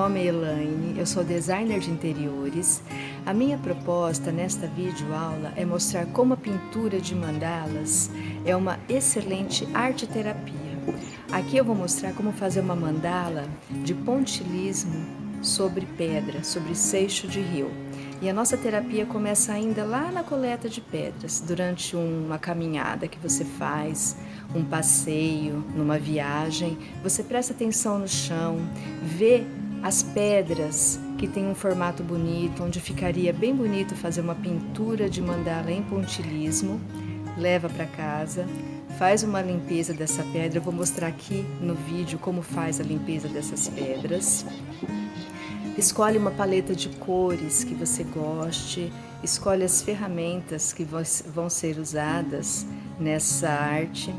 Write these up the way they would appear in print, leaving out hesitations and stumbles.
nome é Elaine, eu sou designer de interiores. A minha proposta nesta videoaula é mostrar como a pintura de mandalas é uma excelente arte-terapia. Aqui eu vou mostrar como fazer uma mandala de pontilhismo sobre pedra, sobre seixo de rio. E a nossa terapia começa ainda lá na coleta de pedras, durante uma caminhada que você faz, um passeio, numa viagem. Você presta atenção no chão, vê as pedras que tem um formato bonito, onde ficaria bem bonito fazer uma pintura de mandala em pontilhismo, leva para casa, faz uma limpeza dessa pedra. Eu vou mostrar aqui no vídeo como faz a limpeza dessas pedras. Escolhe uma paleta de cores que você goste, escolhe as ferramentas que vão ser usadas nessa arte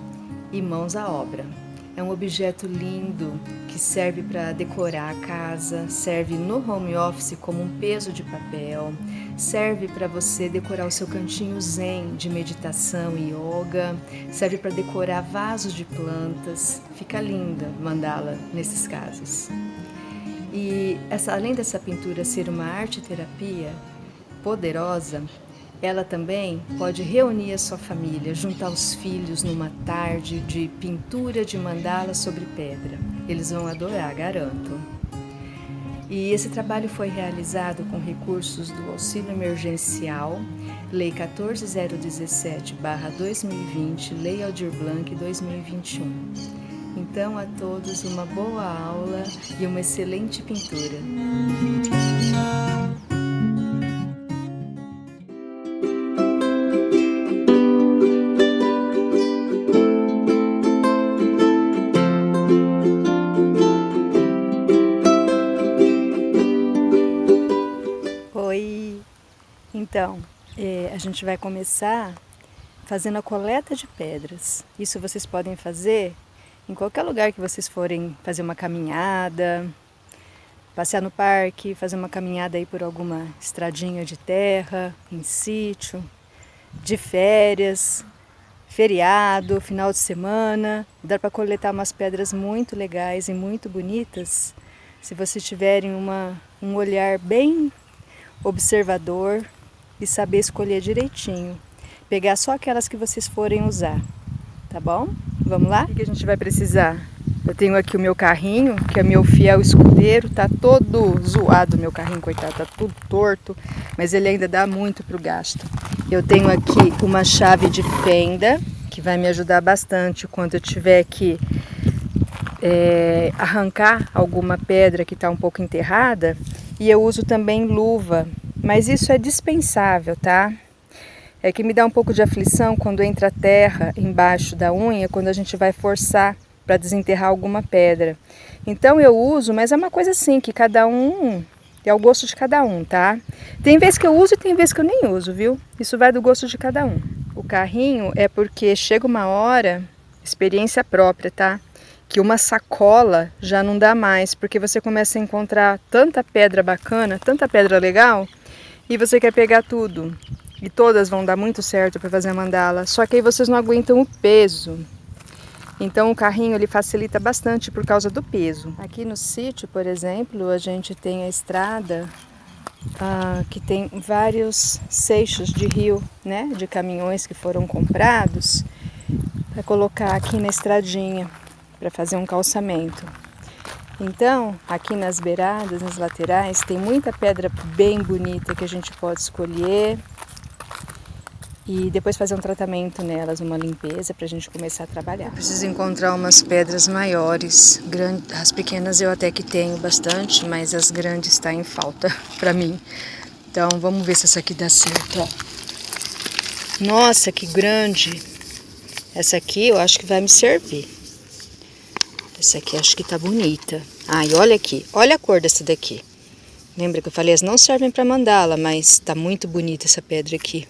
e mãos à obra. É um objeto lindo que serve para decorar a casa, serve no home office como um peso de papel, serve para você decorar o seu cantinho zen de meditação e yoga, serve para decorar vasos de plantas. Fica linda mandala nesses casos. E além dessa pintura ser uma arte-terapia poderosa, ela também pode reunir a sua família, juntar os filhos numa tarde de pintura de mandala sobre pedra. Eles vão adorar, garanto. E esse trabalho foi realizado com recursos do Auxílio Emergencial, Lei 14.017/2020, Lei Aldir Blanc 2021. Então, a todos uma boa aula e uma excelente pintura. Oi! Então, a gente vai começar fazendo a coleta de pedras. Isso vocês podem fazer em qualquer lugar que vocês forem fazer uma caminhada, passear no parque, fazer uma caminhada aí por alguma estradinha de terra, em sítio, de férias, feriado, final de semana. Dá para coletar umas pedras muito legais e muito bonitas se vocês tiverem um olhar bem observador e saber escolher direitinho. Pegar só aquelas que vocês forem usar, tá bom? Vamos lá? O que a gente vai precisar? Eu tenho aqui o meu carrinho, que é meu fiel escudeiro. Tá todo zoado meu carrinho, coitado, tá tudo torto, mas ele ainda dá muito pro gasto. Eu tenho aqui uma chave de fenda, que vai me ajudar bastante quando eu tiver que arrancar alguma pedra que está um pouco enterrada. E eu uso também luva, mas isso é dispensável, tá? É que me dá um pouco de aflição quando entra terra embaixo da unha, quando a gente vai forçar para desenterrar alguma pedra. Então eu uso, mas é uma coisa assim, que cada um é o gosto de cada um, tá? Tem vezes que eu uso e tem vezes que eu nem uso, viu? Isso vai do gosto de cada um. O carrinho é porque chega uma hora, experiência própria, tá? Que uma sacola já não dá mais, porque você começa a encontrar tanta pedra bacana, tanta pedra legal, e você quer pegar tudo. E todas vão dar muito certo para fazer a mandala, só que aí vocês não aguentam o peso. Então o carrinho ele facilita bastante por causa do peso. Aqui no sítio, por exemplo, a gente tem a estrada que tem vários seixos de rio, né, de caminhões que foram comprados para colocar aqui na estradinha, para fazer um calçamento. Então, aqui nas beiradas, nas laterais, tem muita pedra bem bonita que a gente pode escolher e depois fazer um tratamento nelas, uma limpeza para a gente começar a trabalhar. Eu preciso encontrar umas pedras maiores. As pequenas eu até que tenho bastante, mas as grandes está em falta para mim. Então vamos ver se essa aqui dá certo. Ó. Nossa, que grande! Essa aqui eu acho que vai me servir. Essa aqui acho que tá bonita. E olha aqui, olha a cor dessa daqui. Lembra que eu falei, elas não servem para mandala, mas tá muito bonita essa pedra aqui.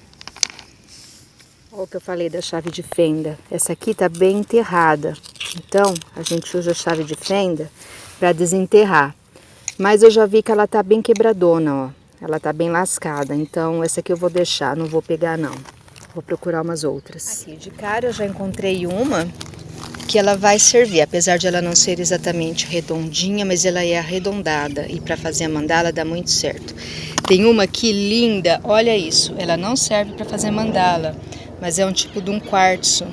Olha o que eu falei da chave de fenda. Essa aqui tá bem enterrada. Então, a gente usa a chave de fenda para desenterrar. Mas eu já vi que ela tá bem quebradona, ó. Ela tá bem lascada. Então, essa aqui eu vou deixar, não vou pegar não. Vou procurar umas outras. Aqui de cara eu já encontrei uma que ela vai servir, apesar de ela não ser exatamente redondinha, mas ela é arredondada e para fazer a mandala dá muito certo. Tem uma aqui linda, olha isso, ela não serve para fazer mandala, mas é um tipo de um quartzo.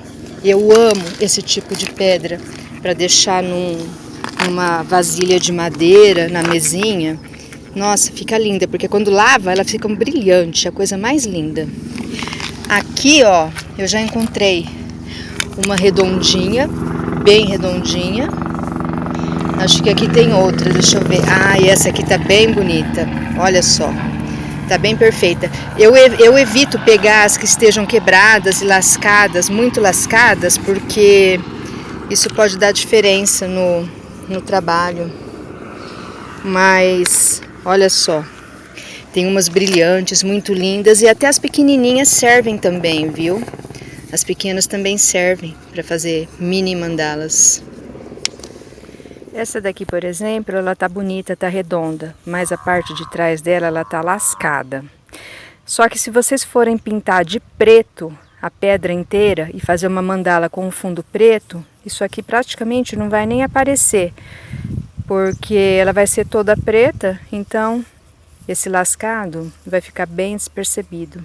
Eu amo esse tipo de pedra para deixar numa vasilha de madeira, na mesinha. Nossa, fica linda, porque quando lava ela fica um brilhante, a coisa mais linda. Aqui, ó, eu já encontrei uma redondinha, bem redondinha. Acho que aqui tem outra, deixa eu ver. Ah, e essa aqui tá bem bonita, olha só. Tá bem perfeita. Eu evito pegar as que estejam quebradas e lascadas, muito lascadas, porque isso pode dar diferença no trabalho. Mas, olha só. Tem umas brilhantes, muito lindas, e até as pequenininhas servem também, viu? As pequenas também servem para fazer mini mandalas. Essa daqui, por exemplo, ela tá bonita, tá redonda, mas a parte de trás dela, ela tá lascada. Só que se vocês forem pintar de preto a pedra inteira e fazer uma mandala com um fundo preto, isso aqui praticamente não vai nem aparecer, porque ela vai ser toda preta, então esse lascado vai ficar bem despercebido.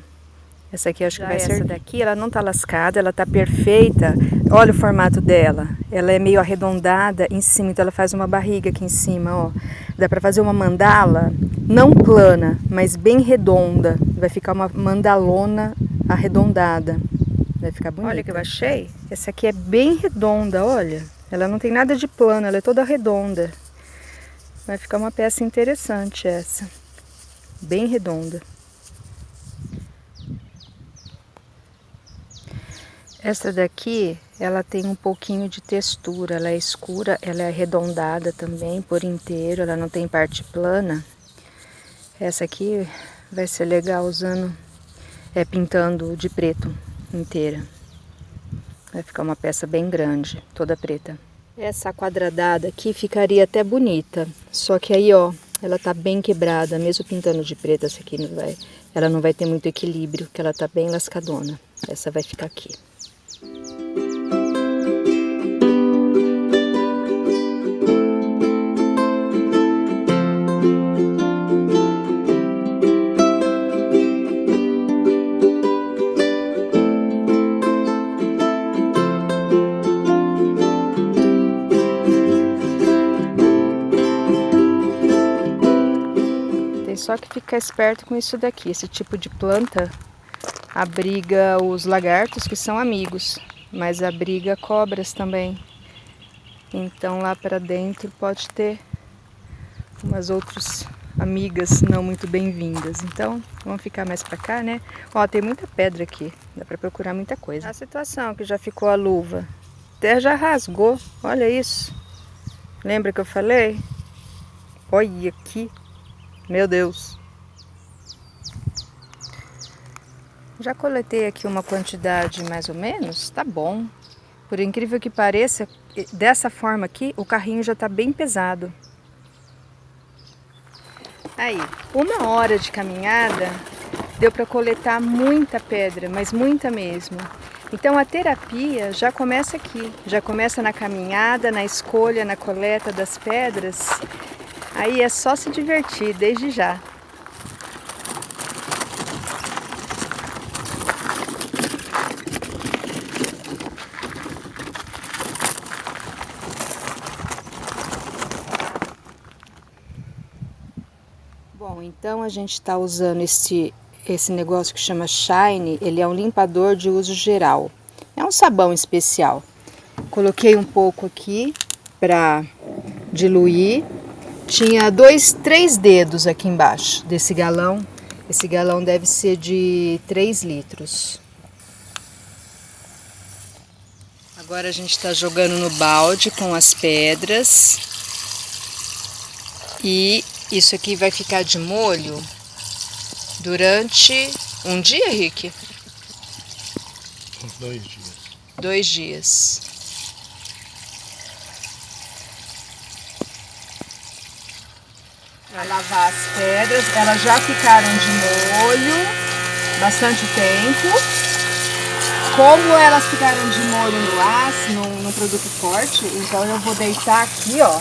Essa aqui acho que vai ser. Essa daqui, ela não tá lascada, ela tá perfeita. Olha o formato dela. Ela é meio arredondada em cima, então ela faz uma barriga aqui em cima, ó. Dá pra fazer uma mandala, não plana, mas bem redonda. Vai ficar uma mandalona arredondada. Vai ficar bonita. Olha o que eu achei. Essa aqui é bem redonda, olha. Ela não tem nada de plano, ela é toda redonda. Vai ficar uma peça interessante essa. Bem redonda. Essa daqui, ela tem um pouquinho de textura, ela é escura, ela é arredondada também por inteiro, ela não tem parte plana. Essa aqui vai ser legal usando, pintando de preto inteira. Vai ficar uma peça bem grande, toda preta. Essa quadradada aqui ficaria até bonita, só que aí, ó, ela tá bem quebrada, mesmo pintando de preto, essa aqui ela não vai ter muito equilíbrio, porque ela tá bem lascadona. Essa vai ficar aqui. Só que ficar esperto com isso daqui. Esse tipo de planta abriga os lagartos, que são amigos, mas abriga cobras também. Então lá para dentro pode ter umas outras amigas não muito bem-vindas. Então vamos ficar mais para cá, né? Ó, tem muita pedra aqui, dá para procurar muita coisa. A situação que já ficou a luva, até já rasgou, olha isso. Lembra que eu falei? Olha aqui. Meu Deus! Já coletei aqui uma quantidade mais ou menos, tá bom. Por incrível que pareça, dessa forma aqui, o carrinho já tá bem pesado. Aí, 1 hora de caminhada, deu para coletar muita pedra, mas muita mesmo. Então a terapia já começa aqui, já começa na caminhada, na escolha, na coleta das pedras. Aí é só se divertir, desde já. Bom, então a gente está usando esse negócio que chama Shine. Ele é um limpador de uso geral. É um sabão especial. Coloquei um pouco aqui para diluir. Tinha 3 dedos aqui embaixo desse galão. Esse galão deve ser de 3 litros. Agora a gente está jogando no balde com as pedras. E isso aqui vai ficar de molho durante um dia, Rick? Uns 2 dias. 2 dias. Para lavar as pedras, elas já ficaram de molho bastante tempo. Como elas ficaram de molho no aço, num produto forte, então eu vou deitar aqui, ó.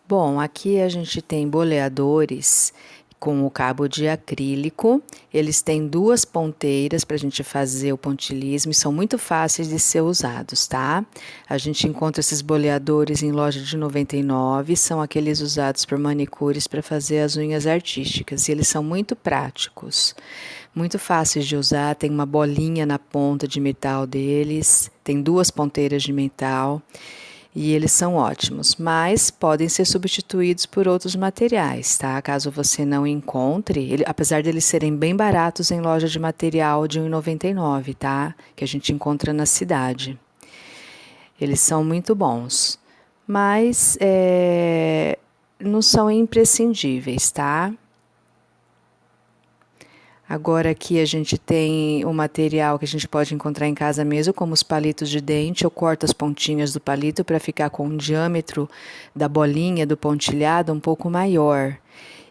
Bom, aqui a gente tem boleadores com o cabo de acrílico. Eles têm 2 ponteiras para a gente fazer o pontilhismo e são muito fáceis de ser usados, tá? A gente encontra esses boleadores em loja de 99, são aqueles usados por manicures para fazer as unhas artísticas e eles são muito práticos, muito fáceis de usar. Tem uma bolinha na ponta de metal deles, tem 2 ponteiras de metal. E eles são ótimos, mas podem ser substituídos por outros materiais, tá? Caso você não encontre, apesar de eles serem bem baratos em loja de material de R$ 1,99, tá? Que a gente encontra na cidade. Eles são muito bons, mas não são imprescindíveis, tá? Agora aqui a gente tem o material que a gente pode encontrar em casa mesmo, como os palitos de dente. Eu corto as pontinhas do palito para ficar com o diâmetro da bolinha, do pontilhado, um pouco maior.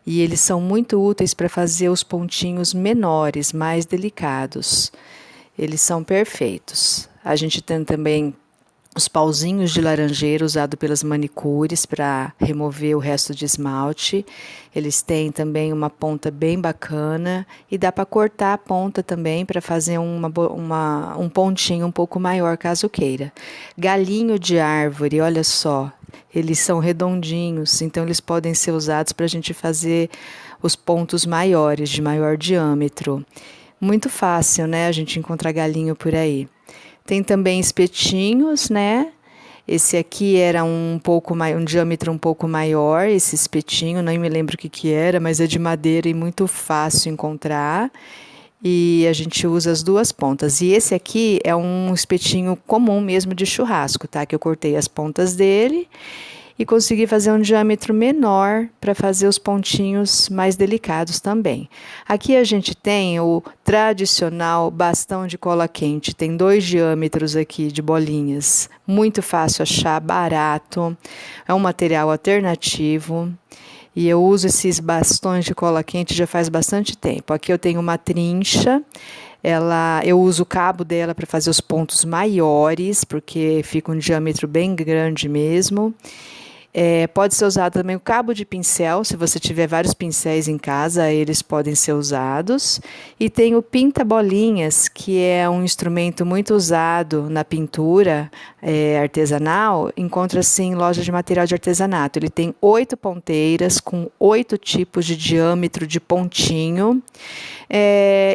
E eles são muito úteis para fazer os pontinhos menores, mais delicados. Eles são perfeitos. A gente tem também os pauzinhos de laranjeira usado pelas manicures para remover o resto de esmalte. Eles têm também uma ponta bem bacana e dá para cortar a ponta também para fazer um pontinho um pouco maior, caso queira. Galinho de árvore, olha só, eles são redondinhos, então eles podem ser usados para a gente fazer os pontos maiores, de maior diâmetro. Muito fácil, né, a gente encontrar galinho por aí. Tem também espetinhos, né? Esse aqui era um diâmetro um pouco maior, esse espetinho, não me lembro o que era, mas é de madeira e muito fácil encontrar. e a gente usa as duas pontas. E esse aqui é um espetinho comum mesmo de churrasco, tá? Que eu cortei as pontas dele e consegui fazer um diâmetro menor para fazer os pontinhos mais delicados também. Aqui a gente tem o tradicional bastão de cola quente, tem 2 diâmetros aqui de bolinhas, muito fácil achar, barato, é um material alternativo. E eu uso esses bastões de cola quente já faz bastante tempo. Aqui eu tenho uma trincha, eu uso o cabo dela para fazer os pontos maiores, porque fica um diâmetro bem grande mesmo. Pode ser usado também o cabo de pincel, se você tiver vários pincéis em casa, eles podem ser usados. E tem o pinta-bolinhas, que é um instrumento muito usado na pintura artesanal, encontra-se em loja de material de artesanato. Ele tem 8 ponteiras, com 8 tipos de diâmetro de pontinho.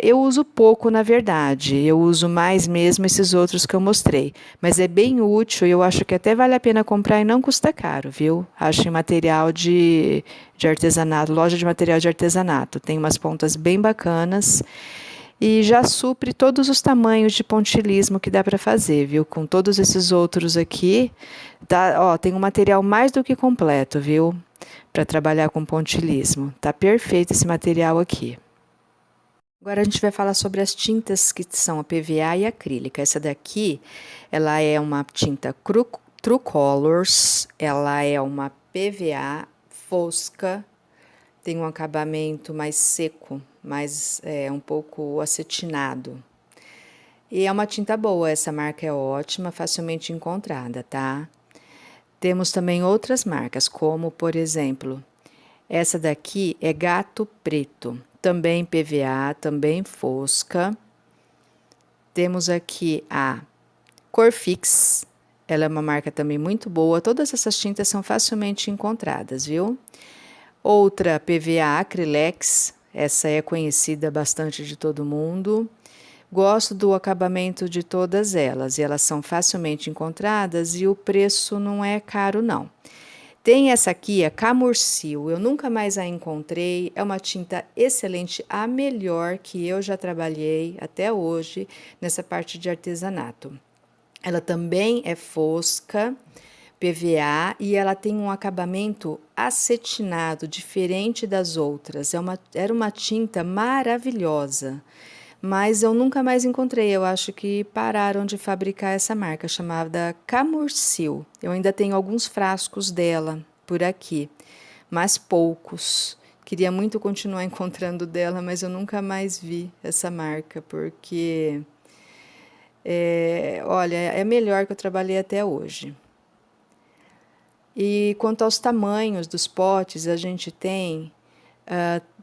Eu uso pouco, na verdade, eu uso mais mesmo esses outros que eu mostrei, mas é bem útil e eu acho que até vale a pena comprar e não custa caro, viu? Acho em material de artesanato, loja de material de artesanato, tem umas pontas bem bacanas e já supre todos os tamanhos de pontilismo que dá para fazer, viu? Com todos esses outros aqui, tem um material mais do que completo, viu? Para trabalhar com pontilismo, tá perfeito esse material aqui. Agora a gente vai falar sobre as tintas que são a PVA e a acrílica. Essa daqui, ela é uma tinta True Colors, ela é uma PVA fosca, tem um acabamento mais seco, mais um pouco acetinado. E é uma tinta boa, essa marca é ótima, facilmente encontrada, tá? Temos também outras marcas, como por exemplo, essa daqui é Gato Preto, também PVA, também fosca. Temos aqui a Corfix, ela é uma marca também muito boa. Todas essas tintas são facilmente encontradas, viu? Outra PVA Acrylex, essa é conhecida bastante de todo mundo. Gosto do acabamento de todas elas e elas são facilmente encontradas e o preço não é caro não. Tem essa aqui, a Camurcil, eu nunca mais a encontrei, é uma tinta excelente, a melhor que eu já trabalhei até hoje nessa parte de artesanato. Ela também é fosca, PVA, e ela tem um acabamento acetinado, diferente das outras. Era uma tinta maravilhosa, mas eu nunca mais encontrei. Eu acho que pararam de fabricar essa marca, chamada Camurcil. Eu ainda tenho alguns frascos dela por aqui, mas poucos. Queria muito continuar encontrando dela, mas eu nunca mais vi essa marca, porque, olha, é a melhor que eu trabalhei até hoje. E quanto aos tamanhos dos potes, a gente tem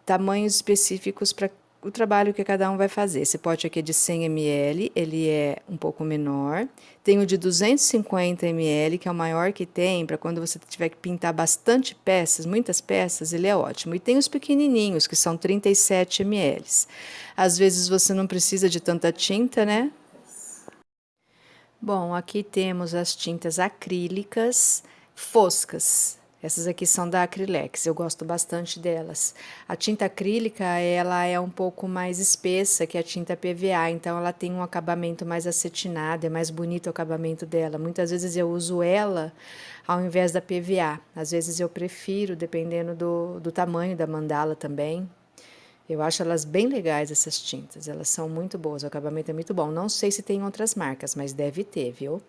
tamanhos específicos para o trabalho que cada um vai fazer. Esse pote aqui é de 100 ml, ele é um pouco menor. Tem o de 250 ml, que é o maior que tem, para quando você tiver que pintar bastante peças, muitas peças, ele é ótimo. E tem os pequenininhos, que são 37 ml. Às vezes você não precisa de tanta tinta, né? Bom, aqui temos as tintas acrílicas foscas. Essas aqui são da Acrylex, eu gosto bastante delas. A tinta acrílica, ela é um pouco mais espessa que a tinta PVA, então ela tem um acabamento mais acetinado, é mais bonito o acabamento dela. Muitas vezes eu uso ela ao invés da PVA. Às vezes eu prefiro, dependendo do tamanho da mandala também. Eu acho elas bem legais, essas tintas, elas são muito boas, o acabamento é muito bom. Não sei se tem outras marcas, mas deve ter, viu?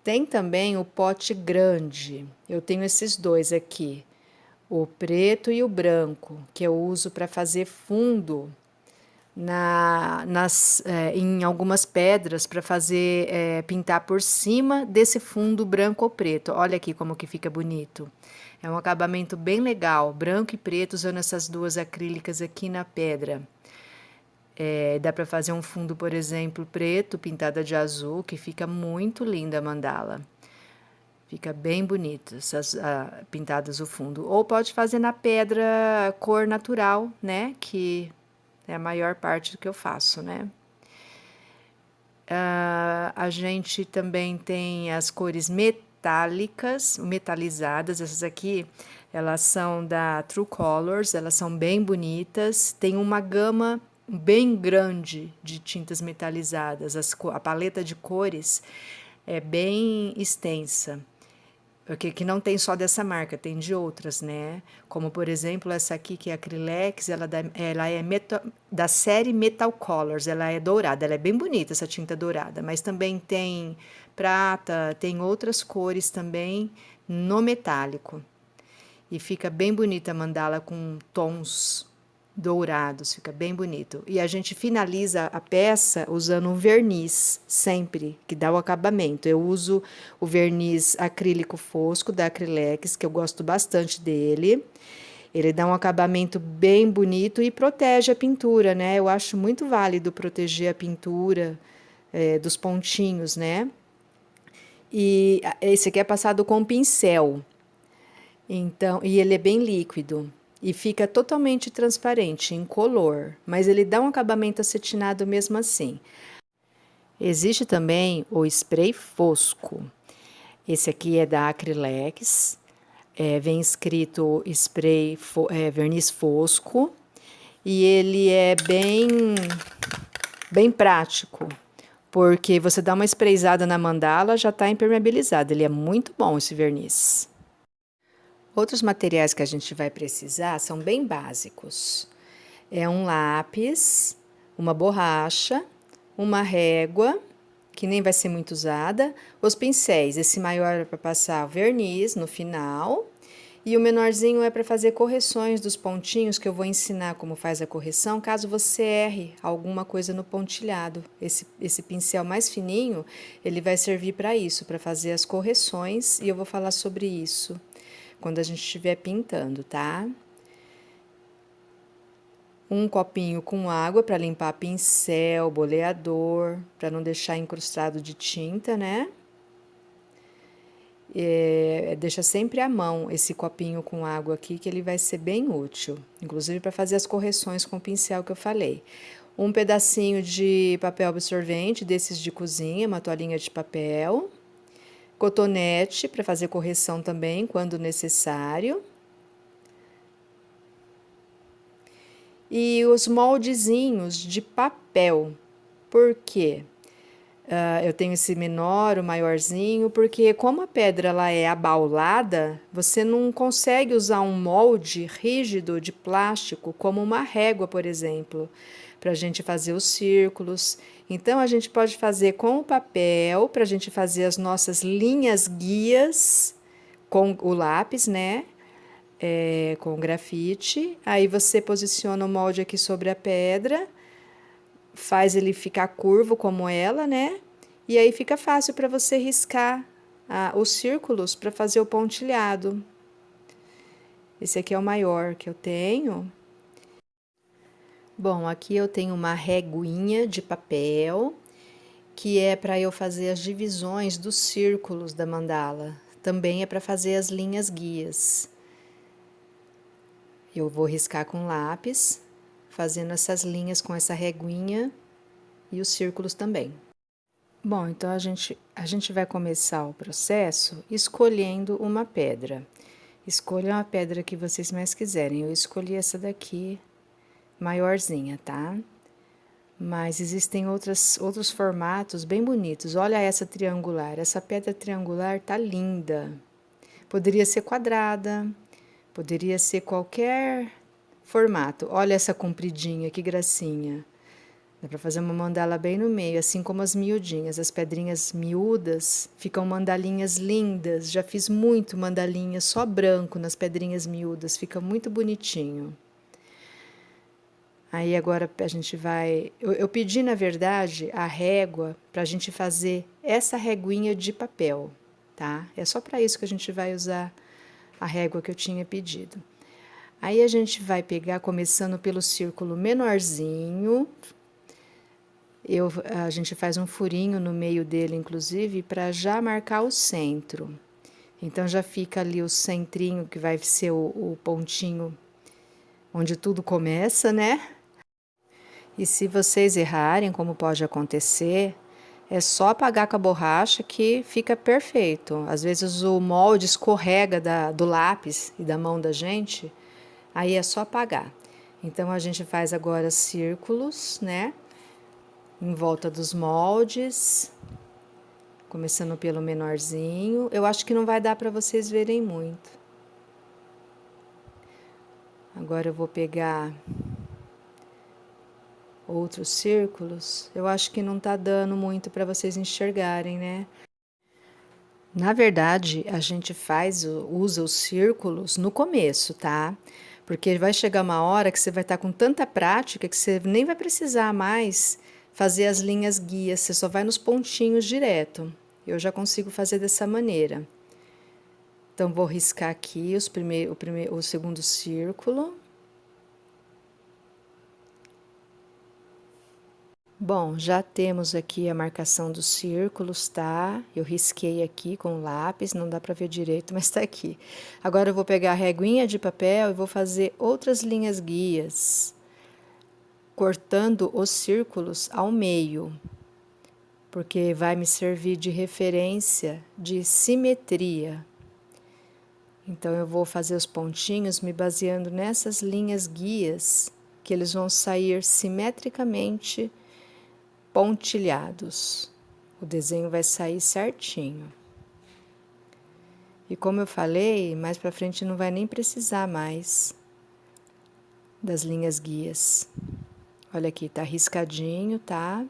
Tem também o pote grande, eu tenho esses dois aqui, o preto e o branco, que eu uso para fazer fundo em algumas pedras, para fazer pintar por cima desse fundo branco ou preto. Olha aqui como que fica bonito. É um acabamento bem legal, branco e preto, usando essas duas acrílicas aqui na pedra. Dá para fazer um fundo, por exemplo, preto, pintada de azul, que fica muito linda a mandala. Fica bem bonito, pintadas o fundo. Ou pode fazer na pedra cor natural, né? Que é a maior parte do que eu faço, né? A gente também tem as cores metálicas, metalizadas. Essas aqui, elas são da True Colors, elas são bem bonitas. Tem uma gama bem grande de tintas metalizadas. A paleta de cores é bem extensa. Porque que não tem só dessa marca, tem de outras, né? Como, por exemplo, essa aqui que é Acrylex, ela é da série Metal Colors, ela é dourada, ela é bem bonita essa tinta dourada, mas também tem prata, tem outras cores também no metálico. E fica bem bonita a mandala com tons dourados, fica bem bonito. E a gente finaliza a peça usando um verniz, sempre, que dá o acabamento. Eu uso o verniz acrílico fosco da Acrylex, que eu gosto bastante dele. Ele dá um acabamento bem bonito e protege a pintura, né? Eu acho muito válido proteger a pintura dos pontinhos, né? E esse aqui é passado com pincel. Então, e ele é bem líquido e fica totalmente transparente, incolor, mas ele dá um acabamento acetinado mesmo assim. Existe também o spray fosco. Esse aqui é da Acrylex, vem escrito verniz fosco e ele é bem prático, porque você dá uma sprayzada na mandala, já está impermeabilizado. Ele é muito bom esse verniz. Outros materiais que a gente vai precisar são bem básicos. É um lápis, uma borracha, uma régua, que nem vai ser muito usada, os pincéis, esse maior é para passar verniz no final, e o menorzinho é para fazer correções dos pontinhos, que eu vou ensinar como faz a correção, caso você erre alguma coisa no pontilhado. Esse pincel mais fininho, ele vai servir para isso, para fazer as correções, e eu vou falar sobre isso quando a gente estiver pintando, tá? Um copinho com água para limpar pincel, boleador, para não deixar incrustado de tinta, né? Deixa sempre à mão esse copinho com água aqui, que ele vai ser bem útil, inclusive para fazer as correções com o pincel que eu falei. Um pedacinho de papel absorvente, desses de cozinha, uma toalhinha de papel. Cotonete para fazer correção também, quando necessário. E os moldezinhos de papel. Por quê? Eu tenho esse menor, o maiorzinho, porque como a pedra ela é abaulada, você não consegue usar um molde rígido de plástico, como uma régua, por exemplo, para a gente fazer os círculos. Então, a gente pode fazer com o papel, para a gente fazer as nossas linhas guias, com o lápis, né? Com grafite. Aí você posiciona o molde aqui sobre a pedra, faz ele ficar curvo como ela, né? E aí fica fácil para você riscar os círculos para fazer o pontilhado. Esse aqui é o maior que eu tenho. Bom, aqui eu tenho uma reguinha de papel, que é para eu fazer as divisões dos círculos da mandala. Também é para fazer as linhas guias. Eu vou riscar com lápis, fazendo essas linhas com essa reguinha e os círculos também. Bom, então a gente vai começar o processo escolhendo uma pedra. Escolham a pedra que vocês mais quiserem. Eu escolhi essa daqui, maiorzinha, tá? Mas existem outros formatos bem bonitos. Olha essa triangular. Essa pedra triangular tá linda. Poderia ser quadrada, poderia ser qualquer formato. Olha essa compridinha, que gracinha. Dá para fazer uma mandala bem no meio, assim como as miudinhas. As pedrinhas miúdas ficam mandalinhas lindas. Já fiz muito mandalinha só branco nas pedrinhas miúdas. Fica muito bonitinho. Aí agora a gente vai... Eu pedi, na verdade, a régua para a gente fazer essa reguinha de papel, tá? É só para isso que a gente vai usar a régua que eu tinha pedido. Aí a gente vai pegar, começando pelo círculo menorzinho... A gente faz um furinho no meio dele, inclusive, para já marcar o centro. Então, já fica ali o centrinho, que vai ser o pontinho onde tudo começa, né? E se vocês errarem, como pode acontecer, é só apagar com a borracha que fica perfeito. Às vezes o molde escorrega do lápis e da mão da gente, aí é só apagar. Então, a gente faz agora círculos, né? Em volta dos moldes, começando pelo menorzinho. Eu acho que não vai dar para vocês verem muito. Agora eu vou pegar outros círculos. Eu acho que não tá dando muito para vocês enxergarem, né? Na verdade, a gente usa os círculos no começo, tá? Porque vai chegar uma hora que você vai estar com tanta prática que você nem vai precisar mais fazer as linhas guias, você só vai nos pontinhos direto. Eu já consigo fazer dessa maneira. Então, vou riscar aqui o segundo círculo. Bom, já temos aqui a marcação dos círculos, tá? Eu risquei aqui com o lápis, não dá para ver direito, mas tá aqui. Agora eu vou pegar a reguinha de papel e vou fazer outras linhas guias, cortando os círculos ao meio, porque vai me servir de referência de simetria. Então eu vou fazer os pontinhos me baseando nessas linhas guias, que eles vão sair simetricamente pontilhados. O desenho vai sair certinho. E como eu falei, mais para frente não vai nem precisar mais das linhas guias. Olha aqui, tá riscadinho, tá?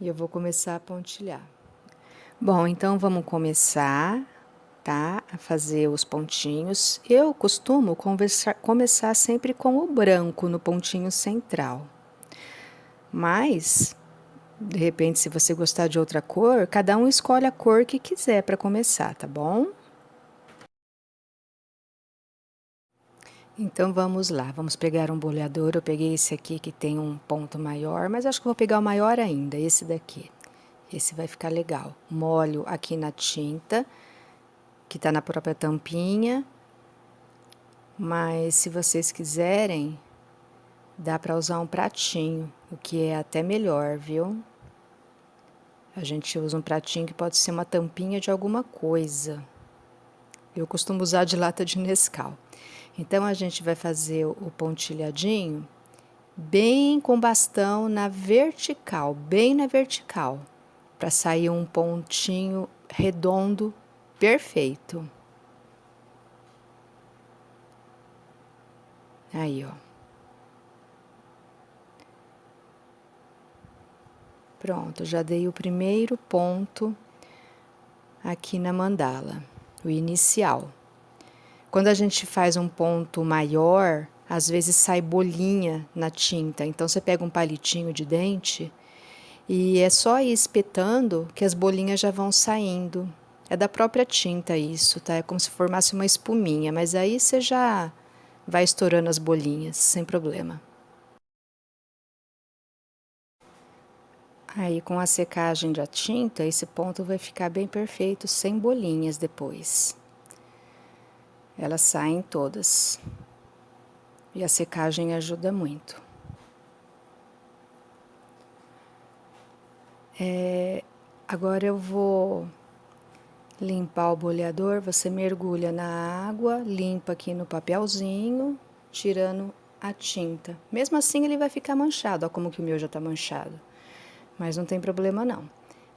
E eu vou começar a pontilhar. Bom, então vamos começar, tá? A fazer os pontinhos. Eu costumo começar sempre com o branco no pontinho central. Mas, de repente, se você gostar de outra cor, cada um escolhe a cor que quiser para começar, tá bom? Então vamos lá, vamos pegar um boleador. Eu peguei esse aqui que tem um ponto maior, mas acho que vou pegar o maior ainda, esse daqui. Esse vai ficar legal. Molho aqui na tinta, que tá na própria tampinha. Mas se vocês quiserem, dá para usar um pratinho, o que é até melhor, viu? A gente usa um pratinho que pode ser uma tampinha de alguma coisa. Eu costumo usar de lata de Nescau. Então, a gente vai fazer o pontilhadinho bem com bastão na vertical, bem na vertical, para sair um pontinho redondo perfeito. Aí, ó. Pronto, já dei o primeiro ponto aqui na mandala, o inicial. Quando a gente faz um ponto maior, às vezes sai bolinha na tinta. Então, você pega um palitinho de dente e é só ir espetando que as bolinhas já vão saindo. É da própria tinta isso, tá? É como se formasse uma espuminha, mas aí você já vai estourando as bolinhas, sem problema. Aí, com a secagem da tinta, esse ponto vai ficar bem perfeito, sem bolinhas depois. Elas saem todas. E a secagem ajuda muito. Agora eu vou limpar o boleador. Você mergulha na água, limpa aqui no papelzinho, tirando a tinta. Mesmo assim ele vai ficar manchado, ó, como que o meu já tá manchado. Mas não tem problema não.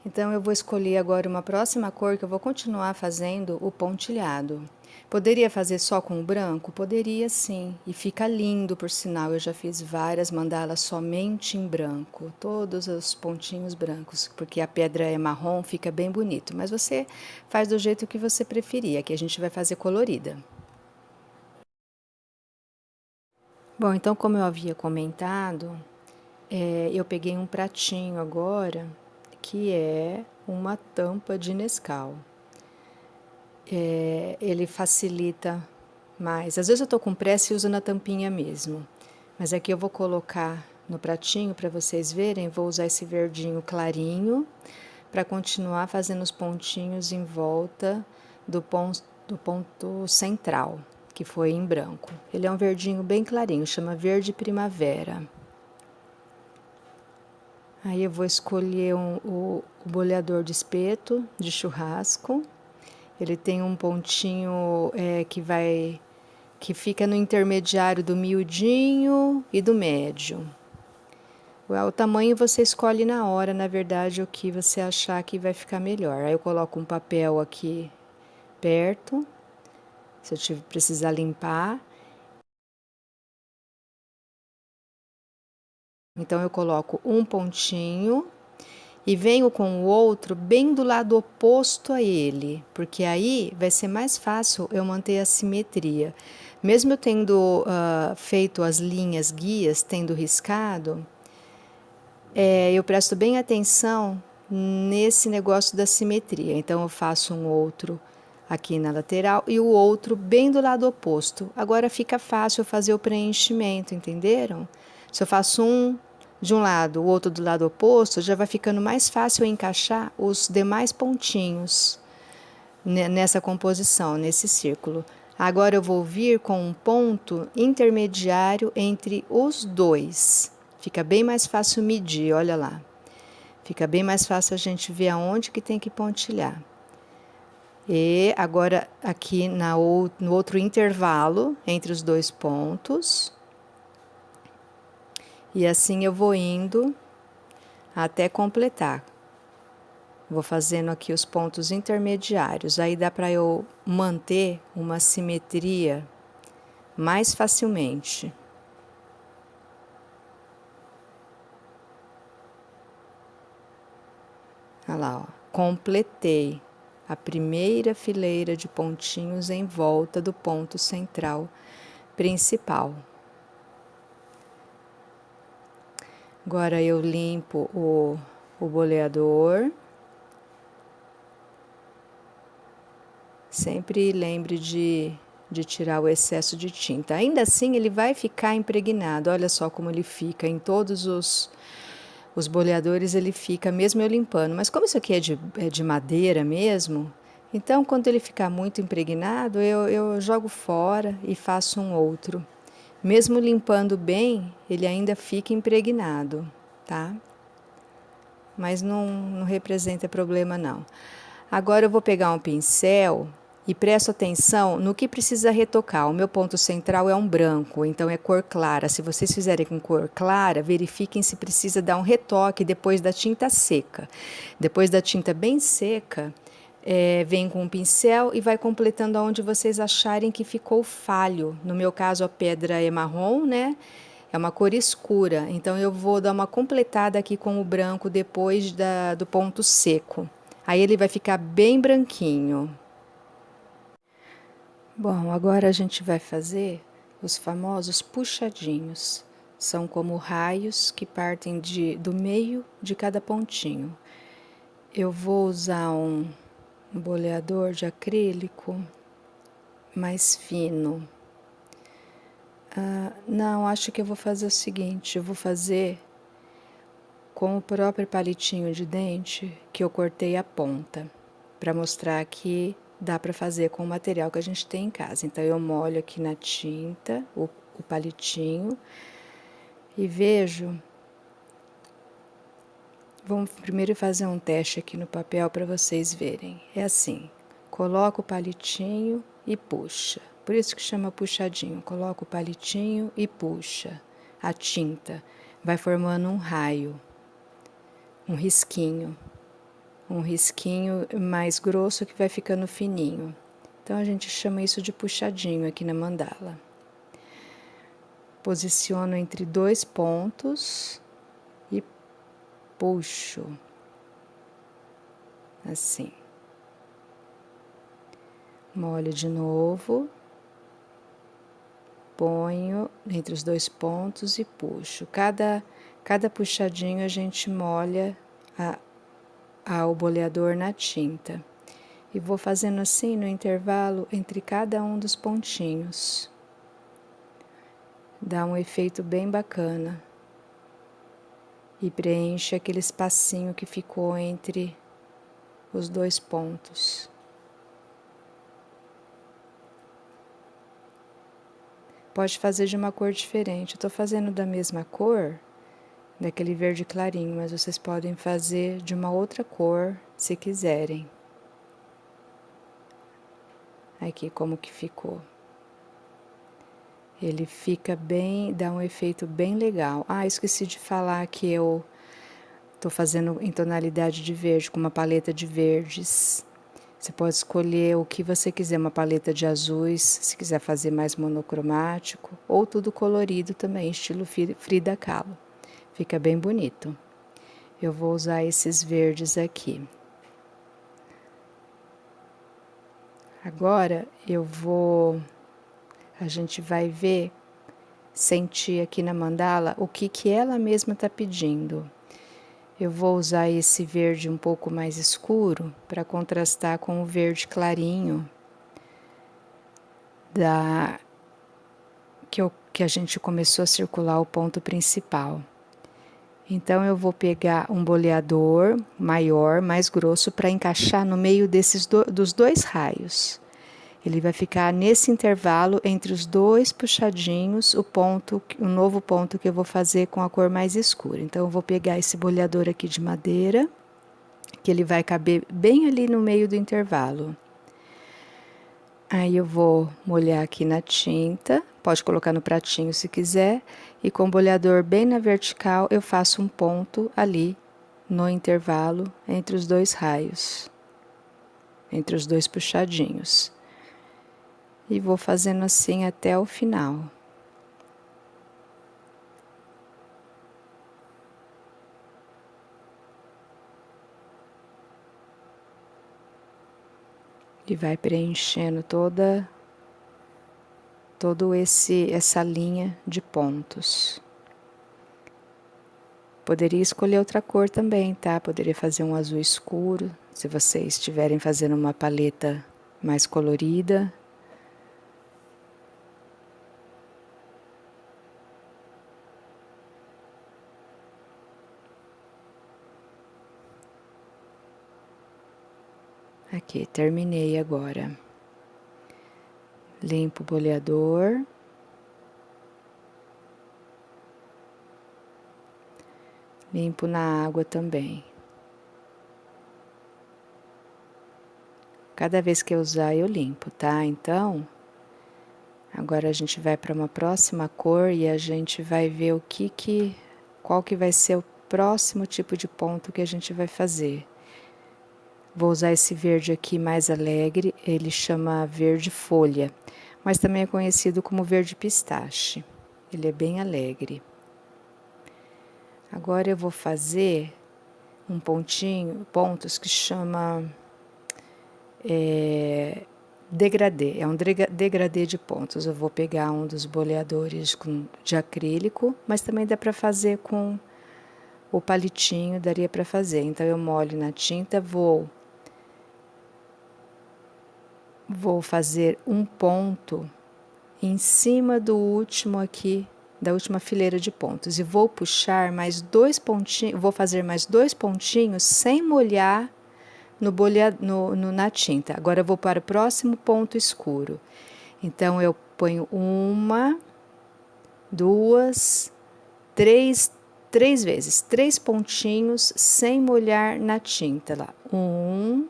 Então eu vou escolher agora uma próxima cor que eu vou continuar fazendo o pontilhado. Poderia fazer só com o branco? Poderia sim, e fica lindo por sinal. Eu já fiz várias mandalas somente em branco, todos os pontinhos brancos, porque a pedra é marrom, fica bem bonito. Mas você faz do jeito que você preferir, que a gente vai fazer colorida. Bom, então como eu havia comentado, eu peguei um pratinho agora, que é uma tampa de Nescau. Ele facilita mais. Às vezes eu tô com pressa e uso na tampinha mesmo. Mas aqui eu vou colocar no pratinho para vocês verem. Vou usar esse verdinho clarinho para continuar fazendo os pontinhos em volta do ponto central, que foi em branco. Ele é um verdinho bem clarinho, chama verde primavera. Aí eu vou escolher o boleador de espeto de churrasco. Ele tem um pontinho que vai que fica no intermediário do miudinho e do médio. O tamanho você escolhe na hora, na verdade, o que você achar que vai ficar melhor. Aí eu coloco um papel aqui perto, se eu precisar limpar. Então eu coloco um pontinho e venho com o outro bem do lado oposto a ele, porque aí vai ser mais fácil eu manter a simetria. Mesmo eu tendo feito as linhas guias, tendo riscado, eu presto bem atenção nesse negócio da simetria. Então eu faço um outro aqui na lateral e o outro bem do lado oposto. Agora fica fácil eu fazer o preenchimento, entenderam? Se eu faço um de um lado, o outro do lado oposto, já vai ficando mais fácil eu encaixar os demais pontinhos nessa composição, nesse círculo. Agora eu vou vir com um ponto intermediário entre os dois. Fica bem mais fácil medir, olha lá. Fica bem mais fácil a gente ver aonde que tem que pontilhar. E agora aqui no outro intervalo entre os dois pontos. E assim eu vou indo até completar. Vou fazendo aqui os pontos intermediários. Aí dá para eu manter uma simetria mais facilmente. Olha lá, ó. Completei a primeira fileira de pontinhos em volta do ponto central principal. Agora eu limpo o boleador. Sempre lembre de tirar o excesso de tinta. Ainda assim, ele vai ficar impregnado. Olha só como ele fica em todos os boleadores, ele fica, mesmo eu limpando. Mas como isso aqui é de madeira mesmo, então quando ele ficar muito impregnado, eu jogo fora e faço um outro. Mesmo limpando bem, ele ainda fica impregnado, tá? Mas não representa problema não. Agora eu vou pegar um pincel e presto atenção no que precisa retocar. O meu ponto central é um branco, então é cor clara. Se vocês fizerem com cor clara, verifiquem se precisa dar um retoque depois da tinta seca. Depois da tinta bem seca, vem com um pincel e vai completando aonde vocês acharem que ficou falho. No meu caso, a pedra é marrom, né? É uma cor escura, então eu vou dar uma completada aqui com o branco depois do ponto seco. Aí ele vai ficar bem branquinho. Bom, agora a gente vai fazer os famosos puxadinhos. São como raios que partem do meio de cada pontinho. Eu vou usar um boleador de acrílico mais fino. Não, acho que eu vou fazer o seguinte, eu vou fazer com o próprio palitinho de dente que eu cortei a ponta, para mostrar que dá para fazer com o material que a gente tem em casa. Então eu molho aqui na tinta o palitinho e vejo. Vamos primeiro fazer um teste aqui no papel para vocês verem. É assim, coloca o palitinho e puxa. Por isso que chama puxadinho. Coloca o palitinho e puxa a tinta. Vai formando um raio, um risquinho mais grosso que vai ficando fininho. Então a gente chama isso de puxadinho aqui na mandala. Posiciono entre dois pontos e puxo assim. Molho de novo, ponho entre os dois pontos e puxo. Cada puxadinho a gente molha o boleador na tinta. E vou fazendo assim no intervalo entre cada um dos pontinhos. Dá um efeito bem bacana. E preenche aquele espacinho que ficou entre os dois pontos. Pode fazer de uma cor diferente. Eu estou fazendo da mesma cor, daquele verde clarinho, mas vocês podem fazer de uma outra cor, se quiserem. Aqui como que ficou. Ele fica bem, dá um efeito bem legal. Ah, esqueci de falar que eu tô fazendo em tonalidade de verde, com uma paleta de verdes. Você pode escolher o que você quiser, uma paleta de azuis, se quiser fazer mais monocromático, ou tudo colorido também, estilo Frida Kahlo. Fica bem bonito. Eu vou usar esses verdes aqui. Agora a gente vai ver, sentir aqui na mandala o que ela mesma está pedindo. Eu vou usar esse verde um pouco mais escuro para contrastar com o verde clarinho que a gente começou a circular o ponto principal. Então eu vou pegar um boleador maior, mais grosso, para encaixar no meio dos dois raios. Ele vai ficar nesse intervalo entre os dois puxadinhos, o novo ponto que eu vou fazer com a cor mais escura. Então eu vou pegar esse boleador aqui de madeira, que ele vai caber bem ali no meio do intervalo. Aí eu vou molhar aqui na tinta, pode colocar no pratinho se quiser, e com o boleador bem na vertical eu faço um ponto ali no intervalo entre os dois raios, entre os dois puxadinhos. E vou fazendo assim até o final. E vai preenchendo essa linha de pontos. Poderia escolher outra cor também, tá? Poderia fazer um azul escuro, se vocês estiverem fazendo uma paleta mais colorida. Aqui, terminei agora. Limpo o boleador. Limpo na água também. Cada vez que eu usar, eu limpo, tá? Então, agora a gente vai para uma próxima cor e a gente vai ver qual que vai ser o próximo tipo de ponto que a gente vai fazer. Vou usar esse verde aqui mais alegre, ele chama verde folha, mas também é conhecido como verde pistache. Ele é bem alegre. Agora eu vou fazer pontos que chama degradê, é um degradê de pontos. Eu vou pegar um dos boleadores de acrílico, mas também dá para fazer com o palitinho, daria para fazer. Então eu molho na tinta, vou fazer um ponto em cima do último aqui, da última fileira de pontos, e vou puxar mais 2 pontinhos, vou fazer mais 2 pontinhos sem molhar na tinta. Agora eu vou para o próximo ponto escuro. Então eu ponho 1, 2, 3 vezes, 3 pontinhos sem molhar na tinta lá. 1,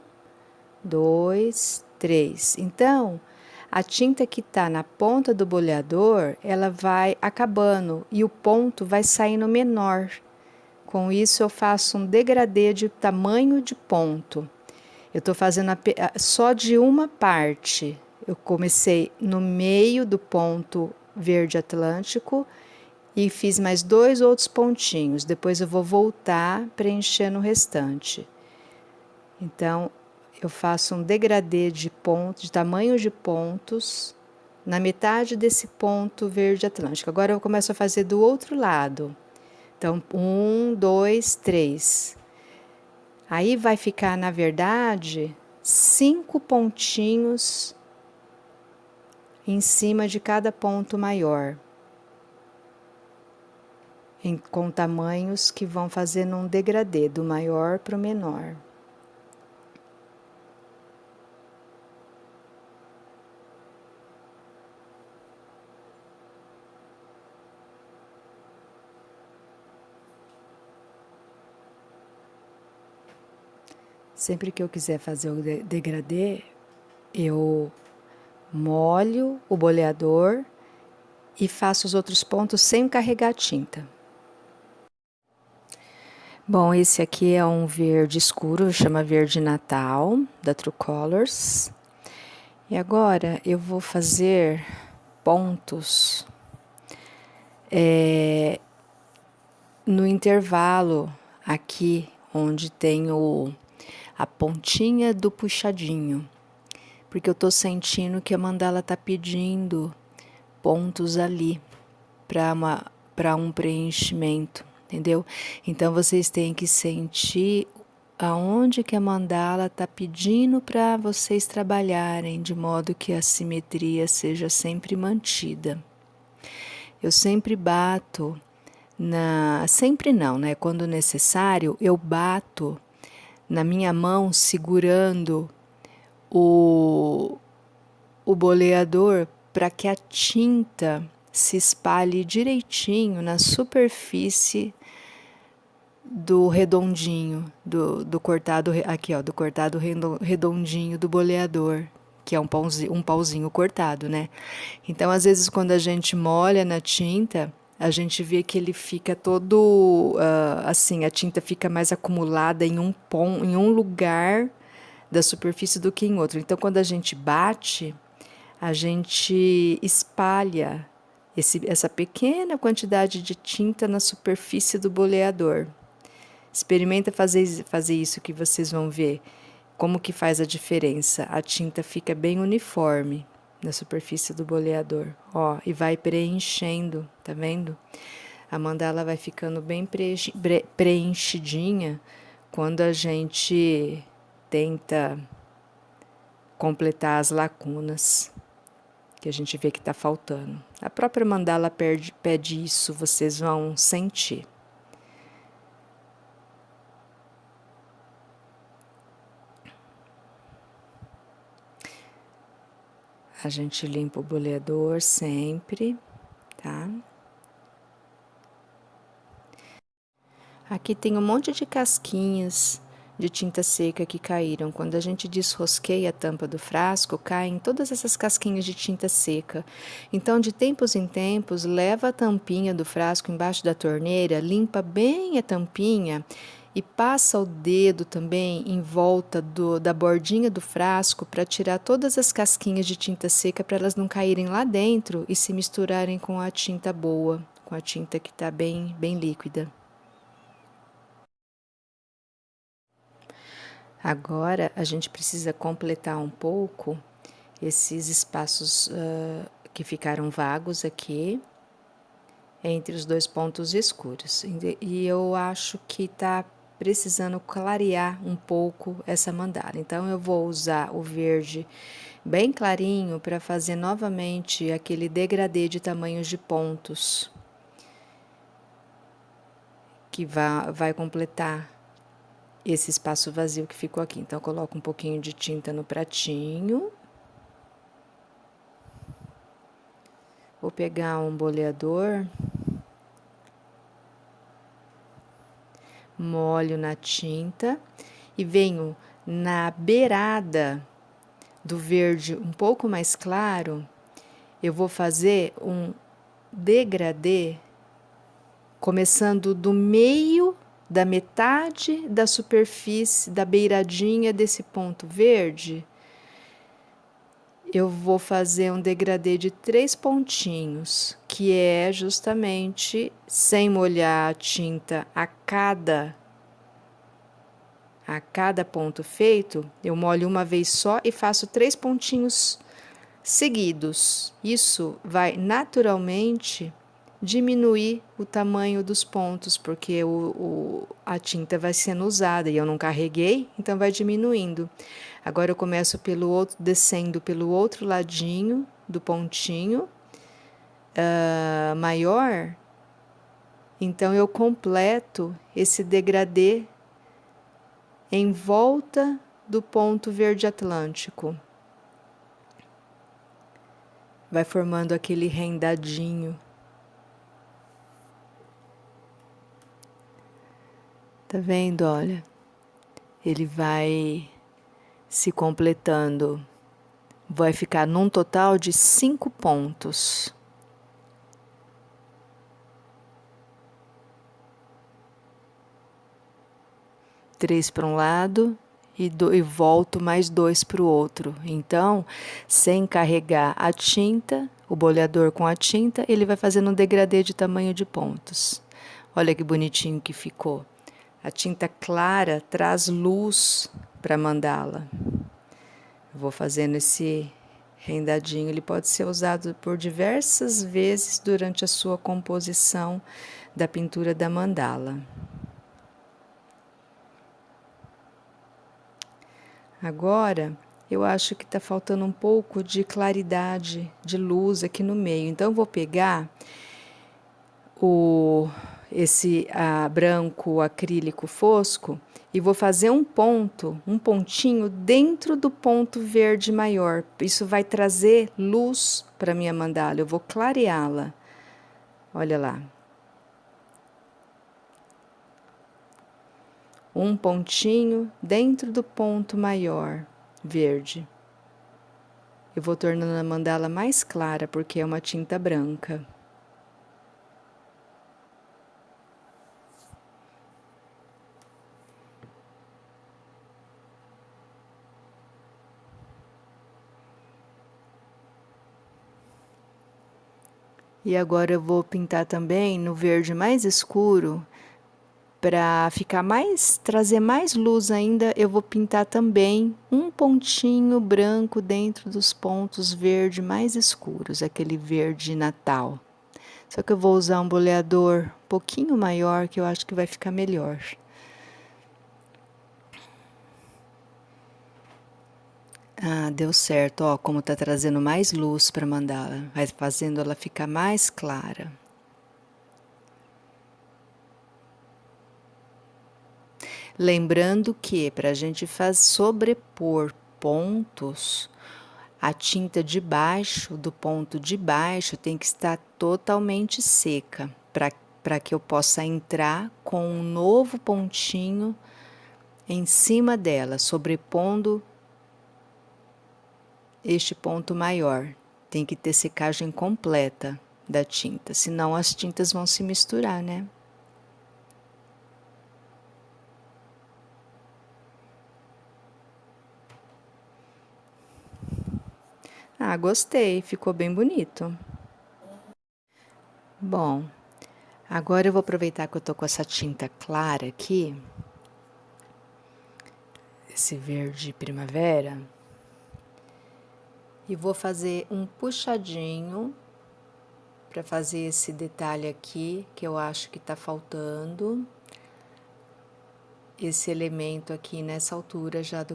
2, 3. Então, a tinta que está na ponta do boleador, ela vai acabando e o ponto vai saindo menor. Com isso, eu faço um degradê de tamanho de ponto. Eu estou fazendo só de uma parte. Eu comecei no meio do ponto verde atlântico e fiz mais 2 outros pontinhos. Depois eu vou voltar preenchendo o restante. Então, eu faço um degradê de pontos, de tamanho de pontos, na metade desse ponto verde atlântico. Agora eu começo a fazer do outro lado. Então, 1, 2, 3. Aí vai ficar, na verdade, 5 pontinhos em cima de cada ponto maior, com tamanhos que vão fazendo um degradê do maior para o menor. Sempre que eu quiser fazer o degradê, eu molho o boleador e faço os outros pontos sem carregar a tinta. Bom, esse aqui é um verde escuro, chama Verde Natal, da True Colors. E agora eu vou fazer pontos no intervalo aqui, onde tem a pontinha do puxadinho. Porque eu tô sentindo que a mandala tá pedindo pontos ali para um preenchimento, entendeu? Então vocês têm que sentir aonde que a mandala está pedindo para vocês trabalharem, de modo que a simetria seja sempre mantida. Eu sempre bato sempre não, né? Quando necessário, eu bato na minha mão segurando o boleador para que a tinta se espalhe direitinho na superfície do redondinho, do cortado, aqui ó, do cortado redondinho do boleador, que é um pauzinho cortado, né? Então, às vezes, quando a gente molha na tinta, a gente vê que ele fica todo, assim, a tinta fica mais acumulada em um lugar da superfície do que em outro. Então, quando a gente bate, a gente espalha essa pequena quantidade de tinta na superfície do boleador. Experimenta fazer isso que vocês vão ver como que faz a diferença. A tinta fica bem uniforme na superfície do boleador, ó, e vai preenchendo, tá vendo? A mandala vai ficando bem preenchidinha quando a gente tenta completar as lacunas que a gente vê que está faltando. A própria mandala pede isso, vocês vão sentir. A gente limpa o boleador sempre, tá? Aqui tem um monte de casquinhas de tinta seca que caíram. Quando a gente desrosqueia a tampa do frasco, caem todas essas casquinhas de tinta seca. Então, de tempos em tempos, leva a tampinha do frasco embaixo da torneira, limpa bem a tampinha e passa o dedo também em volta da bordinha do frasco para tirar todas as casquinhas de tinta seca para elas não caírem lá dentro e se misturarem com a tinta boa, com a tinta que está bem líquida. Agora a gente precisa completar um pouco esses espaços que ficaram vagos aqui entre os dois pontos escuros. E eu acho que está precisando clarear um pouco essa mandala. Então eu vou usar o verde bem clarinho para fazer novamente aquele degradê de tamanhos de pontos que vai completar esse espaço vazio que ficou aqui. Então, eu coloco um pouquinho de tinta no pratinho. Vou pegar um boleador. Molho na tinta e venho na beirada do verde um pouco mais claro. Eu vou fazer um degradê começando do meio da metade da superfície, da beiradinha desse ponto verde, eu vou fazer um degradê de 3 pontinhos, que é justamente sem molhar a tinta a cada ponto feito, eu molho uma vez só e faço 3 pontinhos seguidos. Isso vai naturalmente diminuir o tamanho dos pontos, porque a tinta vai sendo usada e eu não carreguei, então vai diminuindo. Agora eu começo descendo pelo outro ladinho do pontinho maior, então eu completo esse degradê em volta do ponto verde atlântico. Vai formando aquele rendadinho. Tá vendo? Olha, ele vai se completando. Vai ficar num total de 5 pontos. 3 para um lado e volto mais 2 para o outro. Então, sem carregar a tinta, o boleador com a tinta, ele vai fazendo um degradê de tamanho de pontos. Olha que bonitinho que ficou. A tinta clara traz luz para a mandala. Vou fazendo esse rendadinho. Ele pode ser usado por diversas vezes durante a sua composição da pintura da mandala. Agora, eu acho que está faltando um pouco de claridade, de luz aqui no meio. Então, eu vou pegar esse branco acrílico fosco e vou fazer um pontinho dentro do ponto verde maior. Isso vai trazer luz para minha mandala. Eu vou clareá-la. Olha lá. Um pontinho dentro do ponto maior verde. Eu vou tornando a mandala mais clara porque é uma tinta branca. E agora eu vou pintar também no verde mais escuro, para ficar trazer mais luz ainda, eu vou pintar também um pontinho branco dentro dos pontos verde mais escuros, aquele verde natal. Só que eu vou usar um boleador um pouquinho maior, que eu acho que vai ficar melhor. Ah, deu certo, ó, como tá trazendo mais luz para mandala, vai fazendo ela ficar mais clara. Lembrando que para a gente sobrepor pontos, a tinta de baixo, do ponto de baixo, tem que estar totalmente seca, para que eu possa entrar com um novo pontinho em cima dela, sobrepondo este ponto maior. Tem que ter secagem completa da tinta, senão as tintas vão se misturar, né? Ah, gostei, ficou bem bonito. Bom, agora eu vou aproveitar que eu tô com essa tinta clara aqui, esse verde primavera, e vou fazer um puxadinho para fazer esse detalhe aqui que eu acho que tá faltando. Esse elemento aqui nessa altura já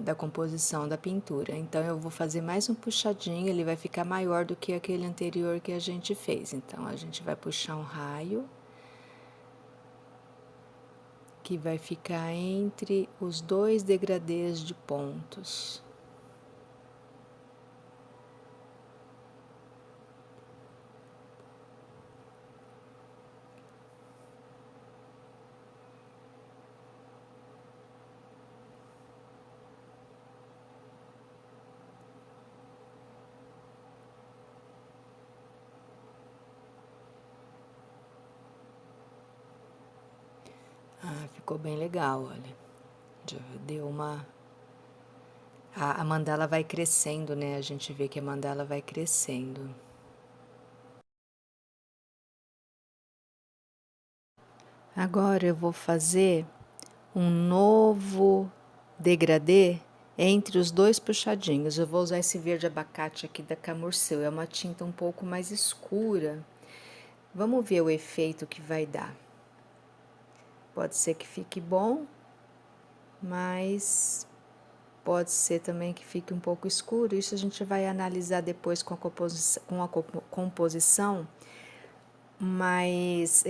da composição da pintura. Então, eu vou fazer mais um puxadinho, ele vai ficar maior do que aquele anterior que a gente fez. Então, a gente vai puxar um raio, que vai ficar entre os dois degradês de pontos. Ah, ficou bem legal, olha. Já deu uma... A mandala vai crescendo, né? A gente vê que a mandala vai crescendo. Agora eu vou fazer um novo degradê entre os dois puxadinhos. Eu vou usar esse verde abacate aqui da Camurceu. É uma tinta um pouco mais escura. Vamos ver o efeito que vai dar. Pode ser que fique bom, mas pode ser também que fique um pouco escuro. Isso a gente vai analisar depois com a composição mais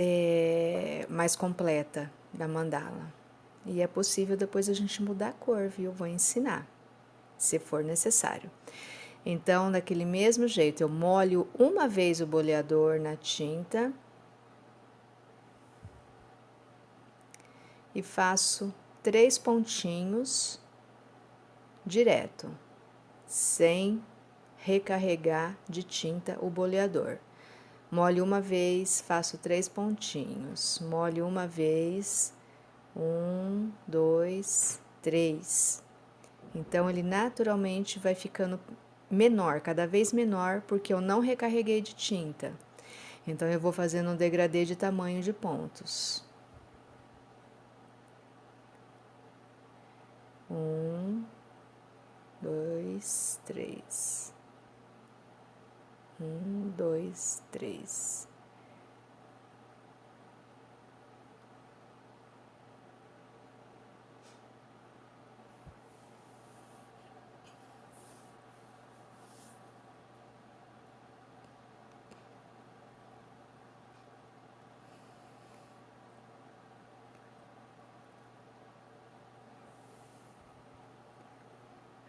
completa da mandala. E é possível depois a gente mudar a cor, viu? Vou ensinar, se for necessário. Então, daquele mesmo jeito, eu molho uma vez o boleador na tinta e faço 3 pontinhos direto, sem recarregar de tinta o boleador. Molho uma vez, faço 3 pontinhos, molho uma vez, 1, 2, 3. Então, ele naturalmente vai ficando menor, cada vez menor, porque eu não recarreguei de tinta. Então, eu vou fazendo um degradê de tamanho de pontos. 1, 2, 3. 1, 2, 3.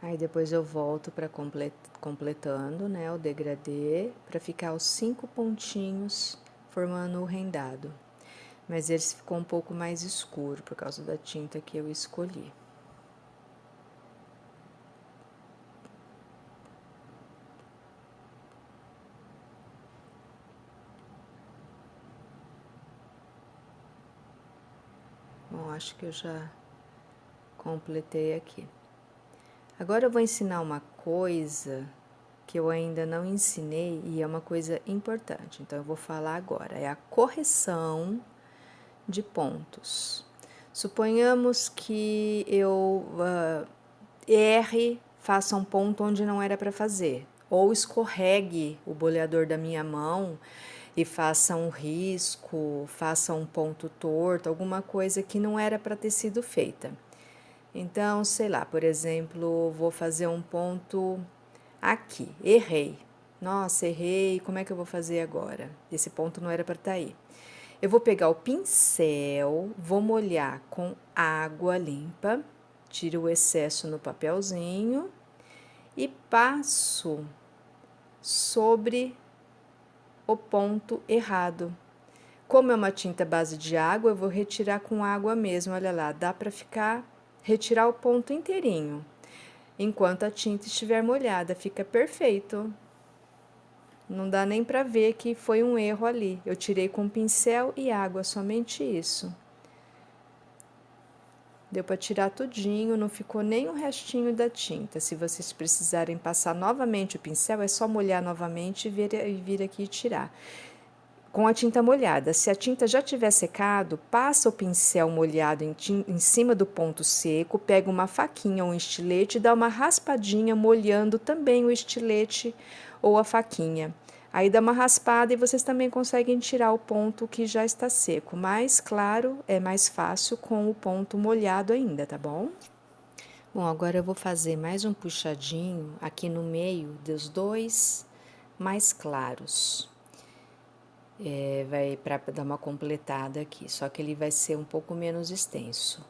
Aí depois eu volto para completando, né, o degradê, para ficar os 5 pontinhos formando o rendado. Mas esse ficou um pouco mais escuro por causa da tinta que eu escolhi. Bom, acho que eu já completei aqui. Agora eu vou ensinar uma coisa que eu ainda não ensinei e é uma coisa importante. Então eu vou falar agora. É a correção de pontos. Suponhamos que eu erre, faça um ponto onde não era para fazer, ou escorregue o boleador da minha mão e faça um risco, faça um ponto torto, alguma coisa que não era para ter sido feita. Então, sei lá, por exemplo, vou fazer um ponto aqui, errei. Nossa, errei, como é que eu vou fazer agora? Esse ponto não era para estar aí. Eu vou pegar o pincel, vou molhar com água limpa, tiro o excesso no papelzinho e passo sobre o ponto errado. Como é uma tinta base de água, eu vou retirar com água mesmo, olha lá, dá para retirar o ponto inteirinho. Enquanto a tinta estiver molhada, fica perfeito. Não dá nem para ver que foi um erro ali. Eu tirei com pincel e água, somente isso. Deu para tirar tudinho, não ficou nem um restinho da tinta. Se vocês precisarem passar novamente o pincel, é só molhar novamente e vir aqui e tirar. Com a tinta molhada. Se a tinta já tiver secado, passa o pincel molhado em cima do ponto seco, pega uma faquinha ou um estilete e dá uma raspadinha molhando também o estilete ou a faquinha. Aí dá uma raspada e vocês também conseguem tirar o ponto que já está seco. Mas, claro, é mais fácil com o ponto molhado ainda, tá bom? Bom, agora eu vou fazer mais um puxadinho aqui no meio dos dois mais claros. Vai para dar uma completada aqui, só que ele vai ser um pouco menos extenso,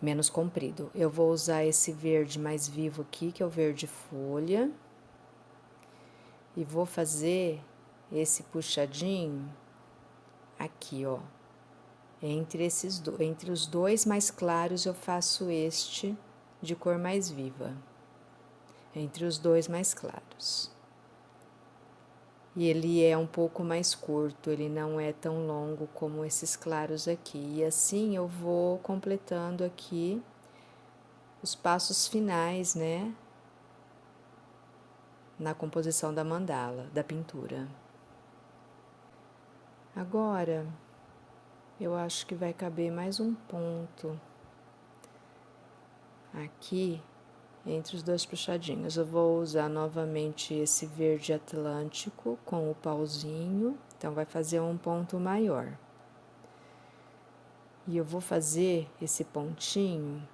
menos comprido. Eu vou usar esse verde mais vivo aqui, que é o verde folha, e vou fazer esse puxadinho aqui, ó. Entre os dois mais claros eu faço este de cor mais viva. Entre os dois mais claros. E ele é um pouco mais curto, ele não é tão longo como esses claros aqui. E assim eu vou completando aqui os passos finais, né? Na composição da mandala, da pintura. Agora, eu acho que vai caber mais um ponto aqui entre os dois puxadinhos. Eu vou usar novamente esse verde atlântico com o pauzinho, então vai fazer um ponto maior. E eu vou fazer esse pontinho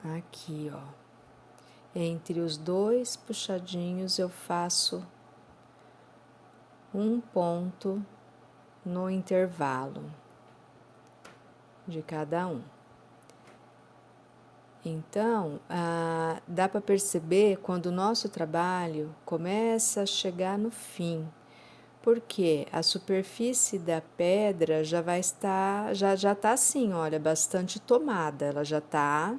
aqui, ó. Entre os dois puxadinhos eu faço um ponto no intervalo de cada um. Então, dá para perceber quando o nosso trabalho começa a chegar no fim, porque a superfície da pedra já vai estar, já está assim, olha, bastante tomada, ela já está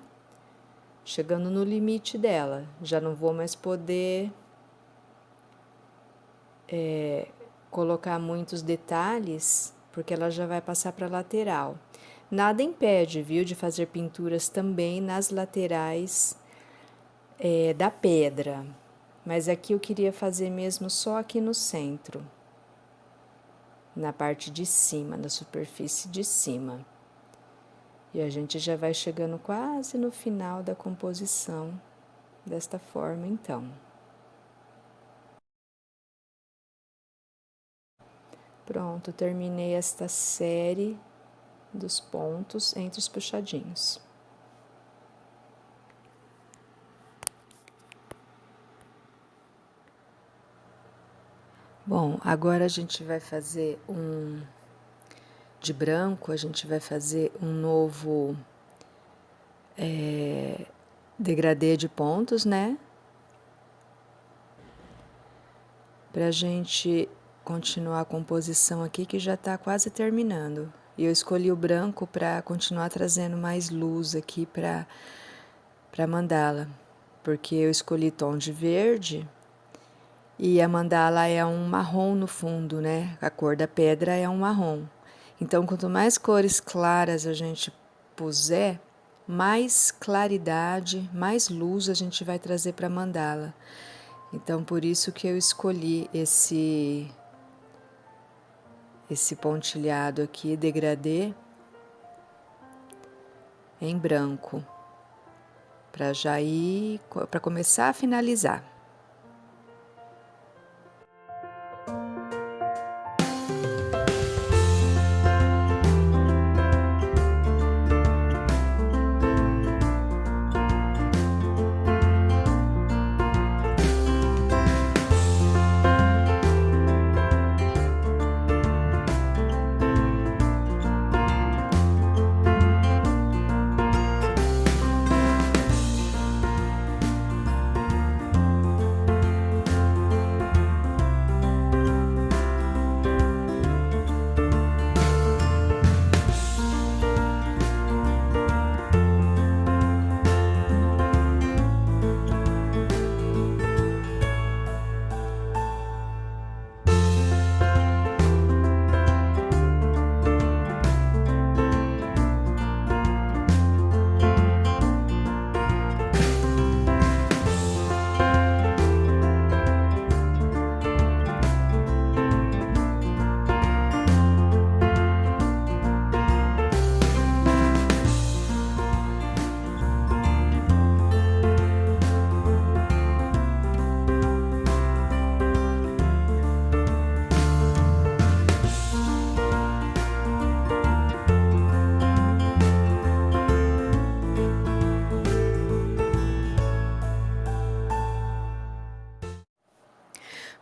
chegando no limite dela, já não vou mais poder colocar muitos detalhes, porque ela já vai passar para a lateral. Nada impede, viu, de fazer pinturas também nas laterais da pedra, mas aqui eu queria fazer mesmo só aqui no centro, na parte de cima, na superfície de cima. E a gente já vai chegando quase no final da composição desta forma, então. Pronto, terminei esta série dos pontos entre os puxadinhos. Bom, agora a gente vai fazer de branco, a gente vai fazer um novo degradê de pontos, né? Pra gente continuar a composição aqui que já tá quase terminando. E eu escolhi o branco para continuar trazendo mais luz aqui para mandala, porque eu escolhi tom de verde e a mandala é um marrom no fundo, né? A cor da pedra é um marrom. Então, quanto mais cores claras a gente puser, mais claridade, mais luz a gente vai trazer para a mandala. Então, por isso que eu escolhi esse pontilhado aqui, degradê, em branco, para começar a finalizar.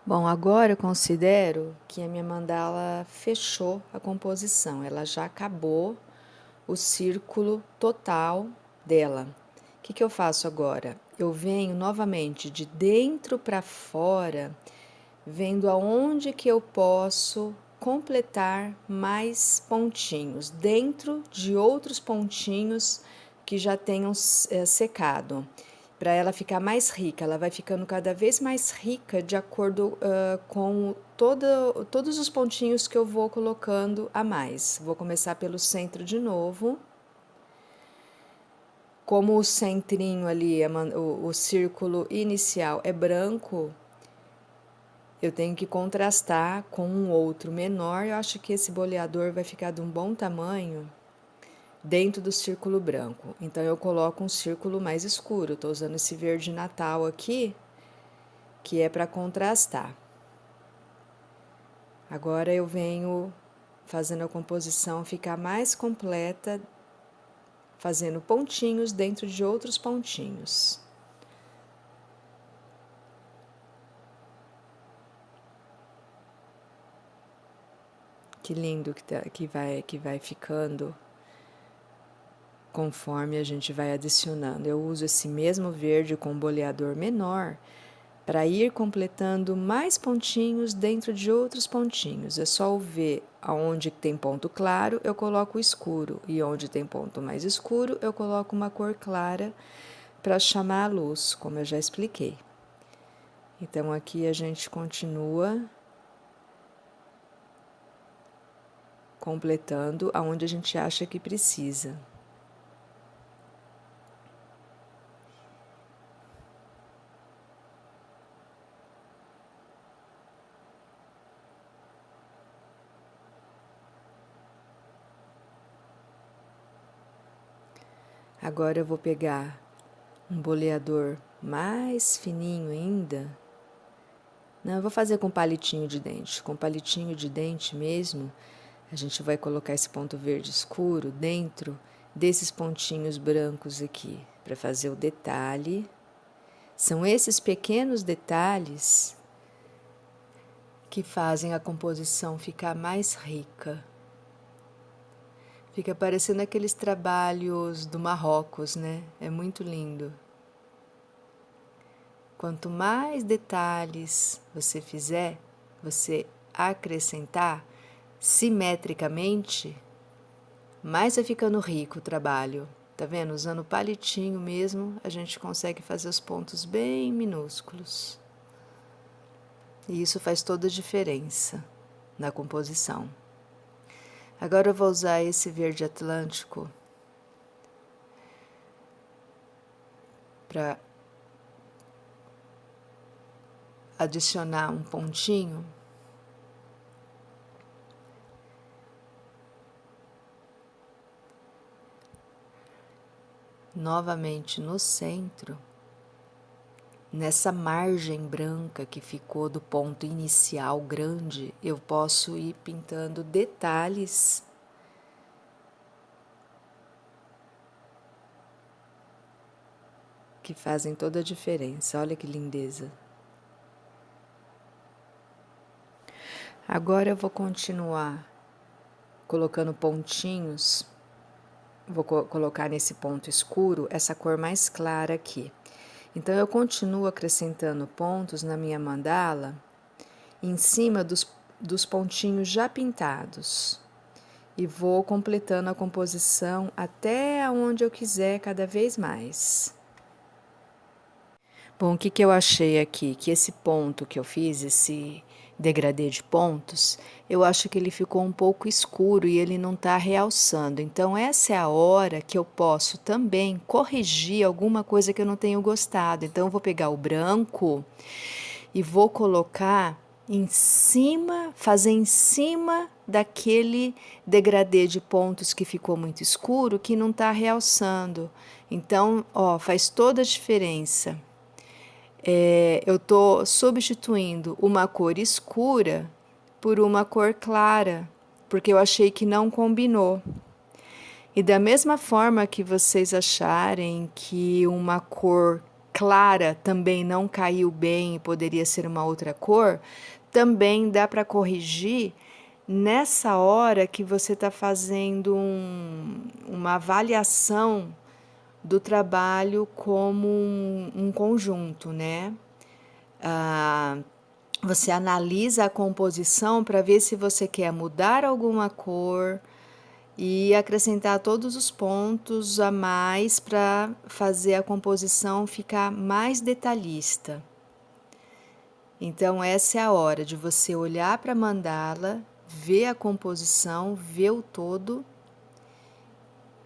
Bom, agora eu considero que a minha mandala fechou a composição, ela já acabou o círculo total dela. O que eu faço agora? Eu venho novamente de dentro para fora, vendo aonde que eu posso completar mais pontinhos, dentro de outros pontinhos que já tenham secado. Para ela ficar mais rica, ela vai ficando cada vez mais rica de acordo com todos os pontinhos que eu vou colocando a mais. Vou começar pelo centro de novo. Como o centrinho ali, o círculo inicial é branco, eu tenho que contrastar com um outro menor. Eu acho que esse boleador vai ficar de um bom tamanho dentro do círculo branco. Então, eu coloco um círculo mais escuro. Estou usando esse verde natal aqui, que é para contrastar. Agora, eu venho fazendo a composição ficar mais completa, fazendo pontinhos dentro de outros pontinhos. Que lindo que vai ficando conforme a gente vai adicionando. Eu uso esse mesmo verde com boleador menor para ir completando mais pontinhos dentro de outros pontinhos. É só ver aonde tem ponto claro, eu coloco escuro, e onde tem ponto mais escuro, eu coloco uma cor clara para chamar a luz, como eu já expliquei. Então, aqui a gente continua completando aonde a gente acha que precisa. Agora eu vou pegar um boleador mais fininho ainda. Não, eu vou fazer com palitinho de dente. Com palitinho de dente mesmo, a gente vai colocar esse ponto verde escuro dentro desses pontinhos brancos aqui, para fazer o detalhe. São esses pequenos detalhes que fazem a composição ficar mais rica. Fica parecendo aqueles trabalhos do Marrocos, né? É muito lindo. Quanto mais detalhes você fizer, você acrescentar simetricamente, mais vai ficando rico o trabalho. Tá vendo? Usando o palitinho mesmo, a gente consegue fazer os pontos bem minúsculos. E isso faz toda a diferença na composição. Agora eu vou usar esse verde atlântico para adicionar um pontinho. Novamente no centro, nessa margem branca que ficou do ponto inicial grande, eu posso ir pintando detalhes que fazem toda a diferença. Olha que lindeza. Agora eu vou continuar colocando pontinhos. Vou colocar nesse ponto escuro essa cor mais clara aqui. Então eu continuo acrescentando pontos na minha mandala em cima dos pontinhos já pintados. E vou completando a composição até onde eu quiser cada vez mais. Bom, o que eu achei aqui? Que esse ponto que eu fiz, esse degradê de pontos, eu acho que ele ficou um pouco escuro e ele não está realçando. Então, essa é a hora que eu posso também corrigir alguma coisa que eu não tenho gostado. Então, eu vou pegar o branco e vou colocar em cima, fazer em cima daquele degradê de pontos que ficou muito escuro, que não está realçando. Então, ó, faz toda a diferença. Eu estou substituindo uma cor escura por uma cor clara, porque eu achei que não combinou. E da mesma forma que vocês acharem que uma cor clara também não caiu bem e poderia ser uma outra cor, também dá para corrigir nessa hora que você está fazendo uma avaliação do trabalho como um conjunto, né? Você analisa a composição para ver se você quer mudar alguma cor e acrescentar todos os pontos a mais para fazer a composição ficar mais detalhista. Então, essa é a hora de você olhar para a mandala, ver a composição, ver o todo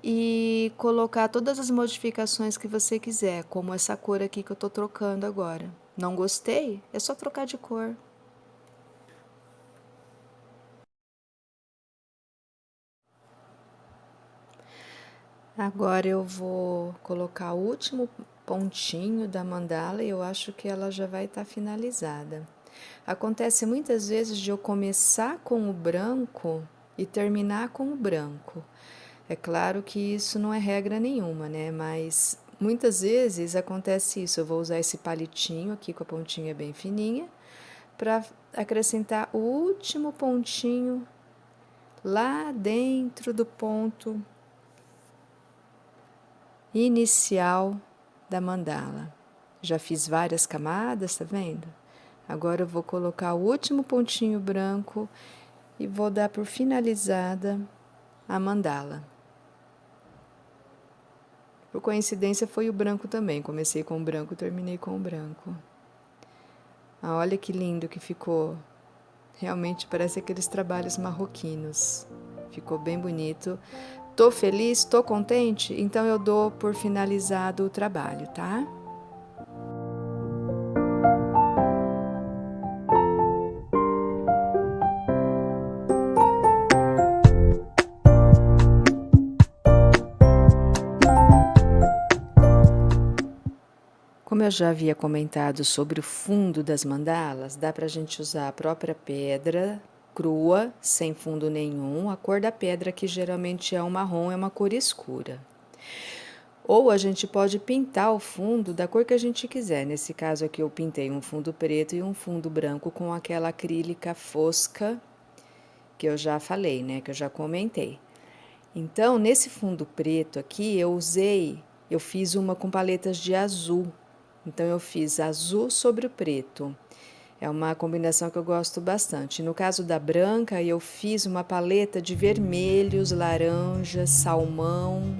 e colocar todas as modificações que você quiser, como essa cor aqui que eu estou trocando agora. Não gostei? É só trocar de cor. Agora eu vou colocar o último pontinho da mandala e eu acho que ela já vai estar finalizada. Acontece muitas vezes de eu começar com o branco e terminar com o branco. É claro que isso não é regra nenhuma, né? Mas muitas vezes acontece isso. Eu vou usar esse palitinho aqui com a pontinha bem fininha para acrescentar o último pontinho lá dentro do ponto inicial da mandala. Já fiz várias camadas, tá vendo? Agora eu vou colocar o último pontinho branco e vou dar por finalizada a mandala. Por coincidência foi o branco também, comecei com o branco, terminei com o branco. Olha que lindo que ficou. Realmente parece aqueles trabalhos marroquinos. Ficou bem bonito. Tô feliz, tô contente, então eu dou por finalizado o trabalho, tá? Como eu já havia comentado sobre o fundo das mandalas, dá para a gente usar a própria pedra crua, sem fundo nenhum. A cor da pedra, que geralmente é um marrom, é uma cor escura. Ou a gente pode pintar o fundo da cor que a gente quiser. Nesse caso aqui eu pintei um fundo preto e um fundo branco com aquela acrílica fosca que eu já falei, né? Que eu já comentei. Então, nesse fundo preto aqui, eu fiz uma com paletas de azul. Então, eu fiz azul sobre o preto. É uma combinação que eu gosto bastante. No caso da branca, eu fiz uma paleta de vermelhos, laranjas, salmão.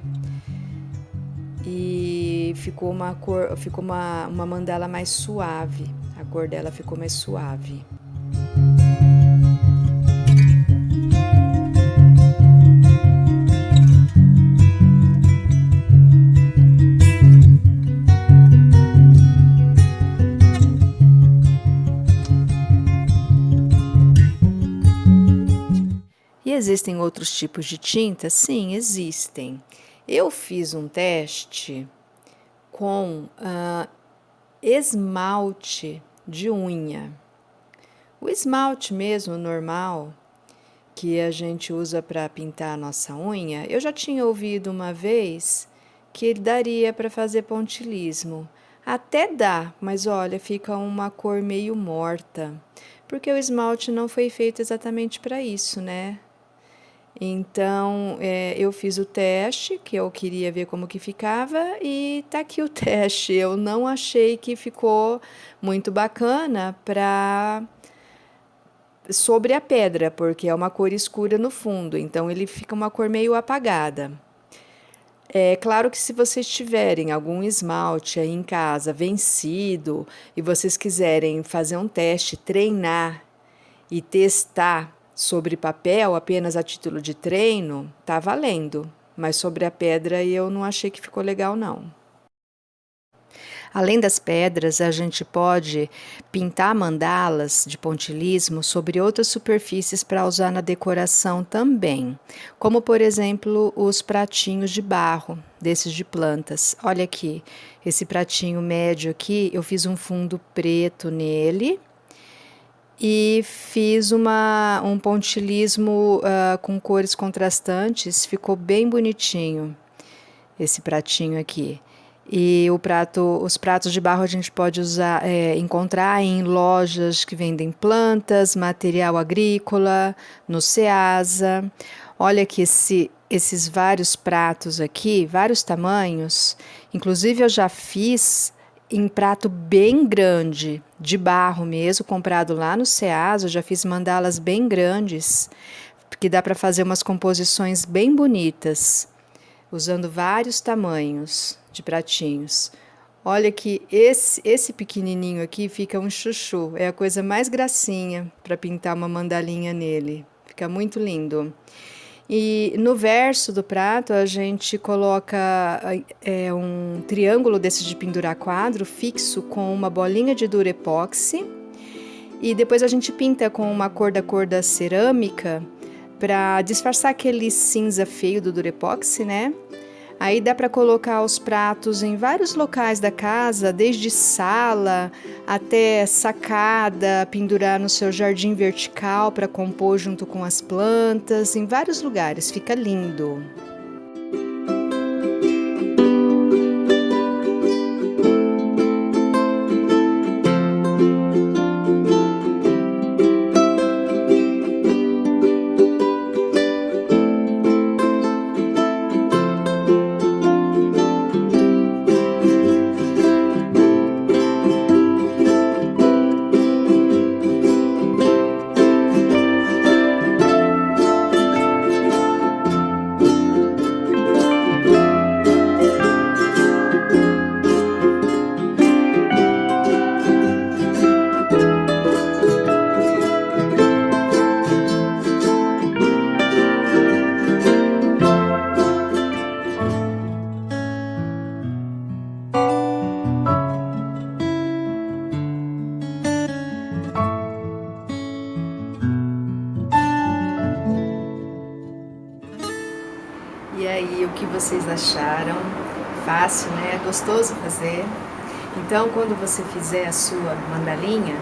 E ficou uma mandala mais suave. A cor dela ficou mais suave. E existem outros tipos de tinta? Sim, existem. Eu fiz um teste com esmalte de unha. O esmalte mesmo, normal, que a gente usa para pintar a nossa unha, eu já tinha ouvido uma vez que ele daria para fazer pontilismo. Até dá, mas olha, fica uma cor meio morta, porque o esmalte não foi feito exatamente para isso, né? Então, eu fiz o teste, que eu queria ver como que ficava, e tá aqui o teste. Eu não achei que ficou muito bacana sobre a pedra, porque é uma cor escura no fundo, então ele fica uma cor meio apagada. É claro que se vocês tiverem algum esmalte aí em casa vencido e vocês quiserem fazer um teste, treinar e testar sobre papel, apenas a título de treino, tá valendo. Mas sobre a pedra eu não achei que ficou legal, não. Além das pedras, a gente pode pintar mandalas de pontilismo sobre outras superfícies para usar na decoração também, como por exemplo os pratinhos de barro, desses de plantas. Olha aqui, esse pratinho médio aqui, eu fiz um fundo preto nele, e fiz um pontilismo com cores contrastantes, ficou bem bonitinho esse pratinho aqui. E os pratos de barro a gente pode encontrar em lojas que vendem plantas, material agrícola, no Ceasa. Olha aqui esses vários pratos aqui, vários tamanhos. Inclusive eu já fiz em prato bem grande, de barro mesmo, comprado lá no Ceasa. Eu já fiz mandalas bem grandes, que dá para fazer umas composições bem bonitas, usando vários tamanhos de pratinhos. Olha que esse pequenininho aqui fica um chuchu, é a coisa mais gracinha para pintar uma mandalinha nele, fica muito lindo. E no verso do prato a gente coloca um triângulo desse de pendurar quadro fixo com uma bolinha de Durepoxi, e depois a gente pinta com uma cor da cerâmica para disfarçar aquele cinza feio do Durepoxi, né? Aí dá para colocar os pratos em vários locais da casa, desde sala até sacada, pendurar no seu jardim vertical para compor junto com as plantas, em vários lugares, fica lindo. vocês acharam. Fácil, né? É gostoso fazer. Então, quando você fizer a sua mandalinha,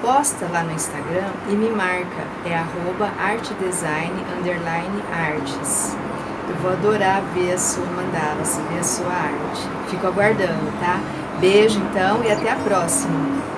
posta lá no Instagram e me marca. É @artdesign_artes. Eu vou adorar ver a sua mandala, ver a sua arte. Fico aguardando, tá? Beijo então e até a próxima!